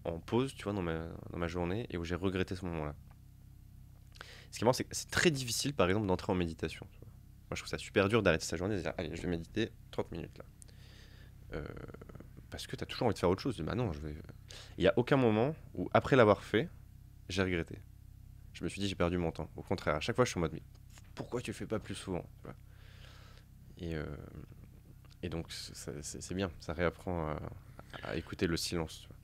en pause, tu vois, dans ma journée et où j'ai regretté ce moment-là. Ce qui est marrant, c'est que c'est très difficile, par exemple, d'entrer en méditation. Tu vois. Moi, je trouve ça super dur d'arrêter sa journée et de dire, allez, je vais méditer 30 minutes là. Euh, Parce que tu as toujours envie de faire autre chose. Bah non, je vais. Il n'y a aucun moment où, après l'avoir fait, j'ai regretté. Je me suis dit, j'ai perdu mon temps. Au contraire, à chaque fois, je suis en mode, mais pourquoi tu le fais pas plus souvent, tu vois. Et, euh, et donc, c'est bien. Ça réapprend à écouter le silence. Tu vois.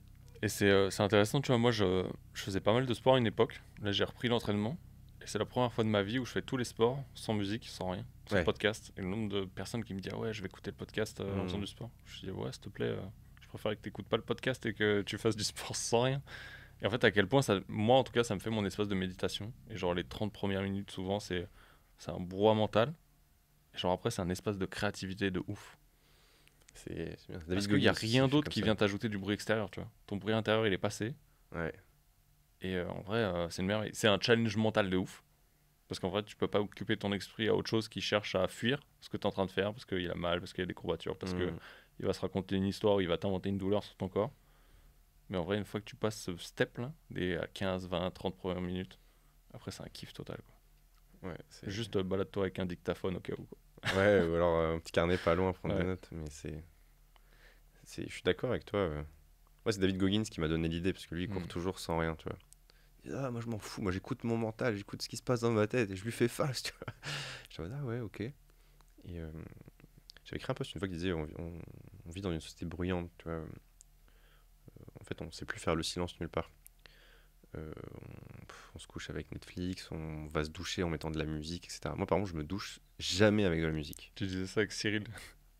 Et c'est intéressant, tu vois. Moi, je faisais pas mal de sport à une époque. Là, j'ai repris l'entraînement. Et c'est la première fois de ma vie où je fais tous les sports sans musique, sans rien, sans Ouais. podcast. Et le nombre de personnes qui me disent ah ouais, je vais écouter le podcast en faisant du sport. Je dis ouais, s'il te plaît, je préférerais que tu n'écoutes pas le podcast et que tu fasses du sport sans rien. Et en fait, à quel point, moi en tout cas, ça me fait mon espace de méditation. Et genre, les 30 premières minutes, souvent, c'est un brouhaha mental. Et genre, après, c'est un espace de créativité de ouf. C'est bien. Parce David qu'il n'y a Goggins aussi rien fait d'autre comme qui ça. vient t'ajouter du bruit extérieur, tu vois. Ton bruit intérieur, il est passé. Ouais. Et en vrai, c'est une merveille. C'est un challenge mental de ouf. Parce qu'en vrai, tu peux pas occuper ton esprit à autre chose qui cherche à fuir ce que tu es en train de faire, parce qu'il a mal, parce qu'il y a des courbatures, parce que Mm. il va se raconter une histoire, il va t'inventer une douleur sur ton corps. Mais en vrai, une fois que tu passes ce step-là, des 15, 20, 30 premières minutes, après, c'est un kiff total, quoi. Ouais, Juste balade-toi avec un dictaphone au cas où, quoi. ouais, ou alors un petit carnet pas loin à prendre des Ouais. notes. Mais je suis d'accord avec toi. Moi, c'est David Goggins qui m'a donné l'idée, parce que lui, il court Mm. toujours sans rien, tu vois. Il dit, ah, moi, je m'en fous. Moi, j'écoute mon mental, j'écoute ce qui se passe dans ma tête et je lui fais face, tu vois. Je me dis, ah ouais, ok. Et j'avais écrit un post une fois qui disait, on vit dans une société bruyante, tu vois. En fait, on sait plus faire le silence nulle part. On se couche avec Netflix, on va se doucher en mettant de la musique, etc. Moi, par contre, je me douche jamais avec de la musique. Tu disais ça avec Cyril.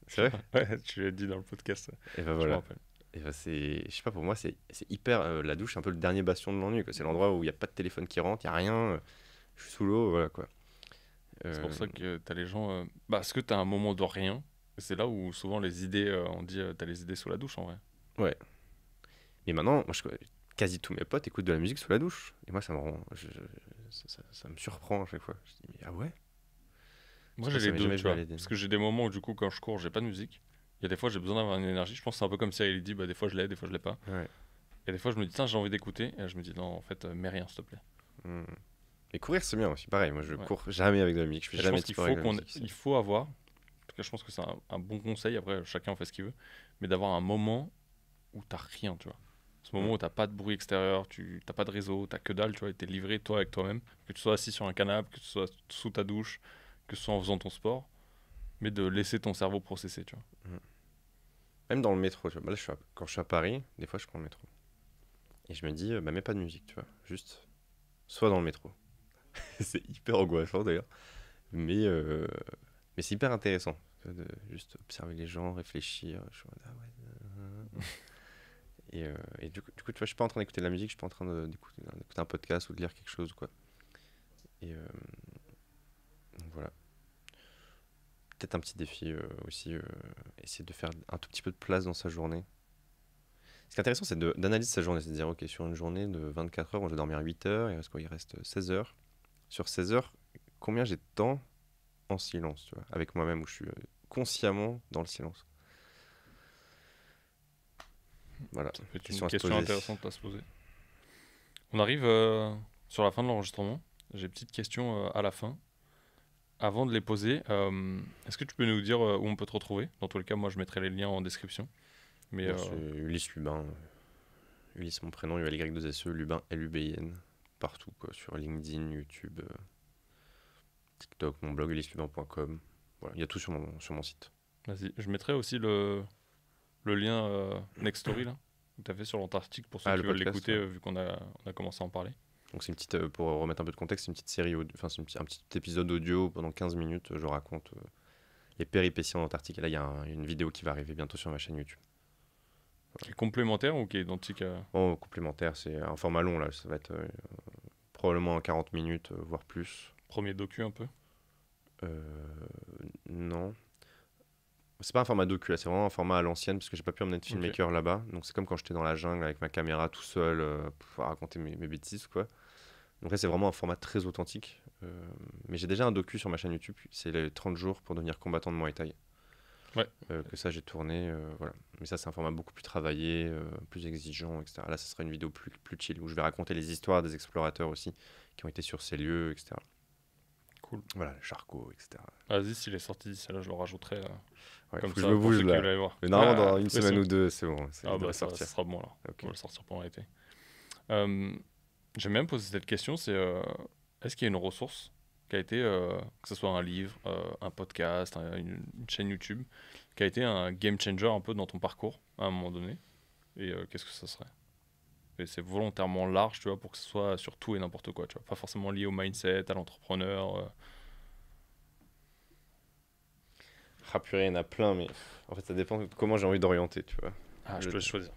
C'est vrai? Ouais, tu l'as dit dans le podcast. Et ben Je me voilà. rappelle. Et ben je sais pas, pour moi, c'est hyper. La douche, c'est un peu le dernier bastion de l'ennui, quoi. C'est l'endroit où il n'y a pas de téléphone qui rentre, il n'y a rien. Je suis sous l'eau, voilà quoi. C'est pour Euh, ça que t'as les gens. Parce que t'as un moment de rien. C'est là où souvent les idées, on dit, t'as les idées sous la douche en vrai. ouais. Et maintenant, moi, quasi tous mes potes écoutent de la musique sous la douche. Et moi, ça me rend. Ça me surprend à chaque fois. Je dis, mais ah ouais? Moi Ça j'ai les m'est deux, jamais tu venu à vois. l'idée. Parce que j'ai des moments où du coup quand je cours, j'ai pas de musique. Il y a des fois j'ai besoin d'avoir une énergie. Je pense que c'est un peu comme Cyril dit, bah des fois je l'ai, des fois je l'ai pas. Ouais. Et des fois je me dis, tiens, j'ai envie d'écouter. Et là, je me dis, non, en fait, mets rien s'il te plaît. Hmm. Et courir, c'est bien aussi. Pareil, moi, je Ouais. cours jamais avec de la musique. Je fais Et je jamais pense de qu'il sport faut avec de la musique. il faut avoir, en tout cas je pense que c'est un bon conseil, après chacun en fait ce qu'il veut, mais d'avoir un moment où t'as rien, tu vois. Ce moment Mm. où t'as pas de bruit extérieur, tu t'as pas de réseau, t'as que dalle, tu vois, et t'es livré toi avec toi-même, que tu sois assis sur un canapé, que tu sois sous ta douche, que ce soit en faisant ton sport, mais de laisser ton cerveau processer, tu vois. Même dans le métro, tu vois. Bah là, quand je suis à Paris, des fois, je prends le métro. Et je me dis, bah, mets pas de musique, tu vois. Juste, sois dans le métro. C'est hyper angoissant d'ailleurs. Mais c'est hyper intéressant. Tu vois, de juste observer les gens, réfléchir. Je suis en mode, ah ouais. Et du coup, tu vois, je suis pas en train d'écouter de la musique, je suis pas en train d'écouter un podcast ou de lire quelque chose ou quoi. Et donc voilà. Peut-être un petit défi aussi, essayer de faire un tout petit peu de place dans sa journée. Ce qui est intéressant, c'est d'analyser sa journée. C'est de dire, ok, sur une journée de 24 heures, on doit dormir 8 heures, il reste 16 heures. Sur 16 heures, combien j'ai de temps en silence, tu vois, avec moi-même, où je suis consciemment dans le silence. Voilà, Ça peut être une question à se question poser. intéressante à se poser. On arrive sur la fin de l'enregistrement. J'ai une petite question à la fin. Avant de les poser, est-ce que tu peux nous dire où on peut te retrouver? Dans tous les cas, moi je mettrai les liens en description. Mais Bon, c'est Ulysse Lubin. Ulysse, mon prénom, ULY2SE, Lubin, LUBIN. Partout, quoi, sur LinkedIn, YouTube, TikTok, mon blog, ulysse-lubin.com. Voilà, il y a tout sur mon site. vas-y, je mettrai aussi le lien Next Story là, que tu as fait sur l'Antarctique pour ceux Ah, qui le veulent podcast, l'écouter ouais. vu qu'on a commencé à en parler. Donc c'est une petite, pour remettre un peu de contexte, c'est une petite série, enfin c'est un petit épisode audio pendant 15 minutes. Je raconte les péripéties en Antarctique. Et là, il y a une vidéo qui va arriver bientôt sur ma chaîne YouTube. Qui est complémentaire ou qui est identique à... Bon, complémentaire, c'est un format long là. Ça va être probablement 40 minutes, voire plus. Premier docu un peu? Non. C'est pas un format docu, là, c'est vraiment un format à l'ancienne parce que j'ai pas pu emmener de filmmaker là-bas. Donc c'est comme quand j'étais dans la jungle avec ma caméra tout seul pour pouvoir raconter mes bêtises, quoi. Donc là, c'est vraiment un format très authentique. Mais j'ai déjà un docu sur ma chaîne YouTube, c'est les 30 jours pour devenir combattant de Muay Thai. Ouais. Que ça, j'ai tourné, voilà. Mais ça, c'est un format beaucoup plus travaillé, plus exigeant, etc. Là, ça sera une vidéo plus chill où je vais raconter les histoires des explorateurs aussi qui ont été sur ces lieux, etc. Cool. Voilà, le charcot, etc. Vas-y, s'il est sorti d'ici là, je le rajouterai. Ouais, Comme faut que ça, je me pour bouge ceux qui là. veulent aller voir. Mais normalement, dans Ah, une ouais, semaine ça- ou deux, c'est bon. Ah Il devrait bah ça sortir. sera bon alors. Ok. On va le sortir pendant l'été. J'aime même poser cette question, c'est est-ce qu'il y a une ressource qui a été, que ce soit un livre, un podcast, une chaîne YouTube, qui a été un game changer un peu dans ton parcours à un moment donné? Et qu'est-ce que ça serait? Et c'est volontairement large, tu vois, pour que ce soit sur tout et n'importe quoi, tu vois. Pas forcément lié au mindset, à l'entrepreneur. Ah purée, il y en a plein, mais en fait, ça dépend de comment j'ai envie d'orienter, tu vois. Ah, je le, te laisse choisir.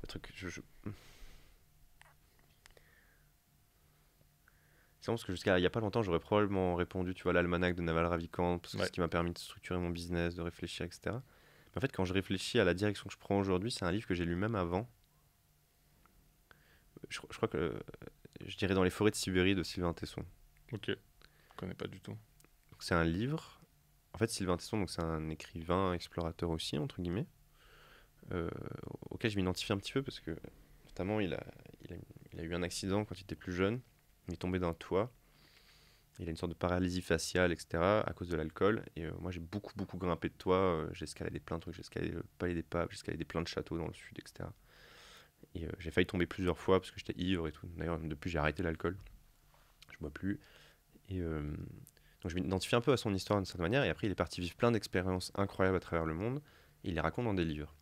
le truc. C'est bon parce que jusqu'à il y a pas longtemps, j'aurais probablement répondu, tu vois, l'almanach de Naval Ravikant, parce que c'est Ouais. ce qui m'a permis de structurer mon business, de réfléchir, etc. Mais en fait, quand je réfléchis à la direction que je prends aujourd'hui, c'est un livre que j'ai lu même avant. Je crois que je dirais Dans les forêts de Sibérie de Sylvain Tesson. Ok. Je connais pas du tout. Donc, c'est un livre. En fait, Sylvain Tesson, donc c'est un écrivain, explorateur aussi, entre guillemets, euh, auquel je m'identifie un petit peu parce que, notamment, il a, il a eu un accident quand il était plus jeune. Il est tombé d'un toit. Il a une sorte de paralysie faciale, etc., à cause de l'alcool. Et moi, j'ai beaucoup, beaucoup grimpé de toits. J'ai escaladé plein de trucs. J'ai escaladé le Palais des Papes, j'ai escaladé plein de châteaux dans le sud, etc. Et j'ai failli tomber plusieurs fois parce que j'étais ivre et tout. D'ailleurs, depuis, j'ai arrêté l'alcool. Je bois plus. Et donc, je m'identifie un peu à son histoire d'une certaine manière. Et après, il est parti vivre plein d'expériences incroyables à travers le monde. Et il les raconte dans des livres.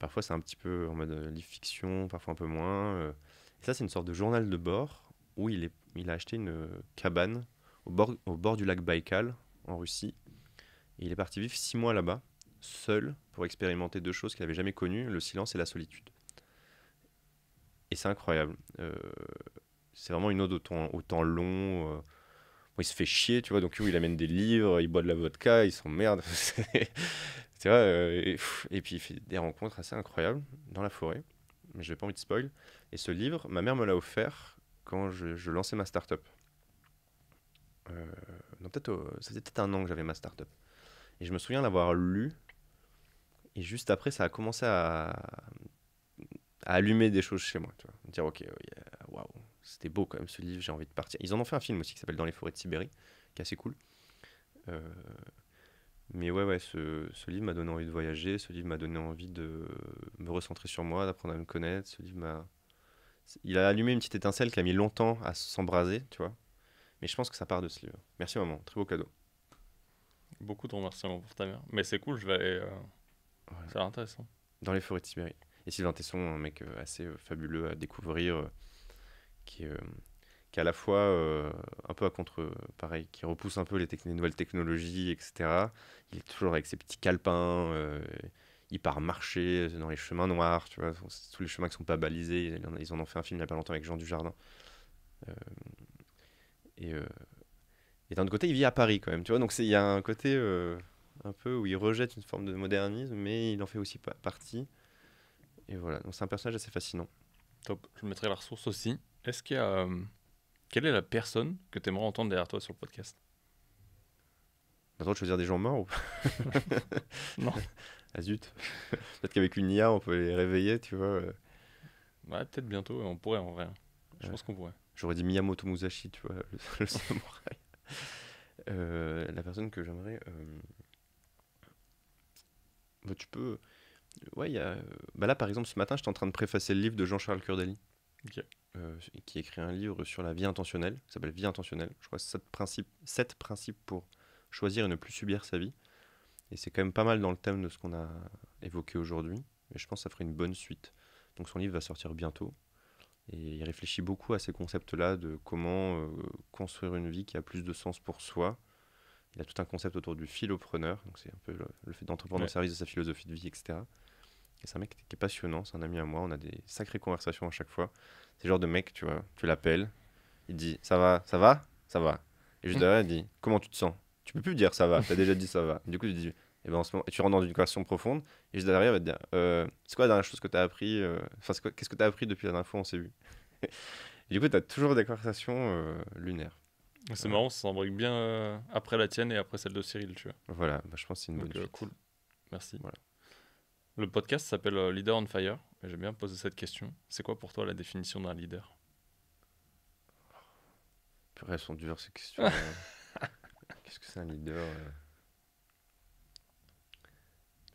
Parfois, c'est un petit peu en mode livre fiction, parfois un peu moins. Et ça, c'est une sorte de journal de bord où il a acheté une cabane au bord du lac Baïkal, en Russie. Et il est parti vivre 6 mois là-bas, seul, pour expérimenter deux choses qu'il n'avait jamais connues, le silence et la solitude. Et c'est incroyable. C'est vraiment une ode au temps long. Bon, il se fait chier, tu vois, donc il amène des livres, il boit de la vodka, il s'emmerde. Tu vois, et puis il fait des rencontres assez incroyables dans la forêt. Mais je n'ai pas envie de spoil. Et ce livre, ma mère me l'a offert quand je lançais ma start-up. Non, ça faisait peut-être un an que j'avais ma start-up. Et je me souviens l'avoir lu. Et juste après, ça a commencé à allumer des choses chez moi. Tu vois. Me dire, ok, waouh, c'était beau quand même ce livre, j'ai envie de partir. Ils en ont fait un film aussi qui s'appelle Dans les forêts de Sibérie, qui est assez cool. Euh, mais ouais, ce livre m'a donné envie de voyager. Ce livre m'a donné envie de me recentrer sur moi, d'apprendre à me connaître. Ce livre m'a. Il a allumé une petite étincelle qui a mis longtemps à s'embraser, tu vois. Mais je pense que ça part de ce livre. Merci maman, très beau cadeau. Beaucoup de remerciements pour ta mère. Mais c'est cool, je vais aller. Voilà. Ça a l'air intéressant. Dans les forêts de Sibérie. Et Sylvain Tesson, un mec assez fabuleux à découvrir, qui, est, qui est à la fois un peu à contre, pareil, qui repousse un peu les nouvelles technologies, etc. Il est toujours avec ses petits calepins, il part marcher dans les chemins noirs, tu vois, tous les chemins qui sont pas balisés. Ils en ont fait un film il y a pas longtemps avec Jean Dujardin. Euh, et, euh, et d'un autre côté, il vit à Paris quand même, tu vois, donc il y a un côté un peu où il rejette une forme de modernisme, mais il en fait aussi partie. Et voilà, donc c'est un personnage assez fascinant. Top. Je mettrai la ressource aussi. Est-ce qu'il y a. Quelle est la personne que tu aimerais entendre derrière toi sur le podcast? On a le droit de choisir des gens morts ou Non. Ah zut. Peut-être qu'avec une IA, on peut les réveiller, tu vois. Ouais, peut-être bientôt, on pourrait en vrai. Je Ouais. pense qu'on pourrait. J'aurais dit Miyamoto Musashi, tu vois, le samouraï. La personne que j'aimerais. Bah, tu peux. Ouais, il y a. Bah là, par exemple, ce matin, j'étais en train de préfacer le livre de Jean-Charles Kurdelli, Ok. qui écrit un livre sur la vie intentionnelle, qui s'appelle Vie intentionnelle. Je crois que c'est 7 principes pour choisir et ne plus subir sa vie. Et c'est quand même pas mal dans le thème de ce qu'on a évoqué aujourd'hui. Mais je pense que ça ferait une bonne suite. Donc son livre va sortir bientôt. Et il réfléchit beaucoup à ces concepts-là de comment construire une vie qui a plus de sens pour soi. Il a tout un concept autour du philopreneur, donc c'est un peu le fait d'entreprendre au Ouais. service de sa philosophie de vie, etc. Et c'est un mec qui est passionnant, c'est un ami à moi, on a des sacrées conversations à chaque fois. C'est le genre de mec, tu vois, tu l'appelles, il te dit ça va, ça va, ça va. Et juste derrière, il dit comment tu te sens. Tu peux plus dire ça va, t'as déjà dit ça va. Du coup, tu dis, et ben en ce moment, et tu rentres dans une conversation profonde, et juste derrière, il va te dire c'est quoi la dernière chose que tu as appris enfin, qu'est-ce que tu as appris depuis la dernière fois on s'est vu. Et du coup, tu as toujours des conversations lunaires. C'est marrant, ça s'embrique bien après la tienne et après celle de Cyril, tu vois. Voilà, bah, je pense que c'est une bonne Donc suite. cool. Merci. Voilà. Le podcast s'appelle Leader on Fire. Et j'aime bien poser cette question. C'est quoi pour toi la définition d'un leader? Purée, elles sont dures ces questions. Qu'est-ce que c'est un leader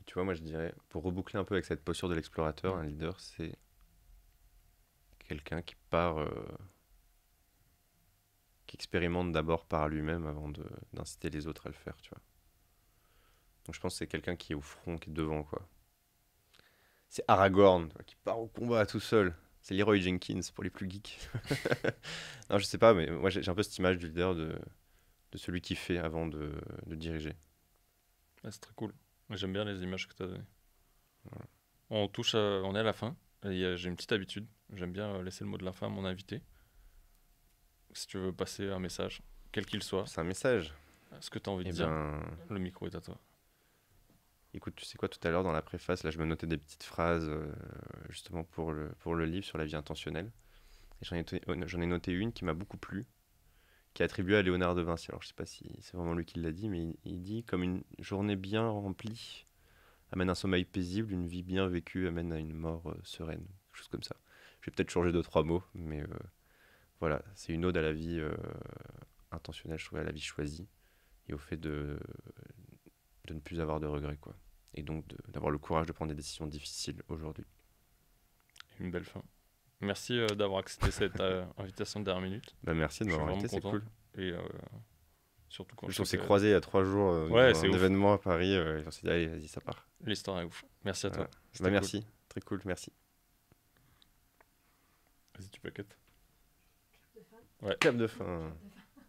Tu vois, moi je dirais, pour reboucler un peu avec cette posture de l'explorateur, un leader c'est quelqu'un qui part, qui expérimente d'abord par lui-même avant d'inciter les autres à le faire, tu vois. Donc je pense que c'est quelqu'un qui est au front, qui est devant, quoi. C'est Aragorn, tu vois, qui part au combat tout seul. C'est Leroy Jenkins pour les plus geeks. Non, je sais pas, mais moi j'ai un peu cette image du leader de celui qui fait avant de diriger. Ouais, c'est très cool. Moi, j'aime bien les images que tu as données. Voilà. On est à la fin. Et j'ai une petite habitude. J'aime bien laisser le mot de la fin à mon invité. Si tu veux passer un message, quel qu'il soit, C'est un message. ce que tu as envie de Eh dire, ben, le micro est à toi. écoute, tu sais quoi, tout à l'heure dans la préface, là, je me notais des petites phrases justement pour le livre sur la vie intentionnelle. Et j'en ai noté une qui m'a beaucoup plu, qui est attribuée à Léonard de Vinci. Alors, je sais pas si c'est vraiment lui qui l'a dit, mais il dit comme une journée bien remplie amène un sommeil paisible, une vie bien vécue amène à une mort sereine. Quelque chose comme ça. Je vais peut-être changer deux, trois mots, mais voilà, c'est une ode à la vie intentionnelle, je trouve, à la vie choisie, et au fait de ne plus avoir de regrets, quoi. Et donc d'avoir le courage de prendre des décisions difficiles aujourd'hui. Une belle fin. Merci d'avoir accepté cette invitation de dernière minute. Bah, merci de Je suis m'avoir vraiment invité, c'est content. cool. Et surtout quand On je sais s'est que croisés il y a 3 jours Ouais, dans c'est un ouf. événement à Paris, et on s'est dit, allez, vas-y, ça part. l'histoire est ouf. Merci à Voilà. toi. C'était Bah, cool. merci, très cool, merci. Vas-y, tu peux cut. Cap de fin.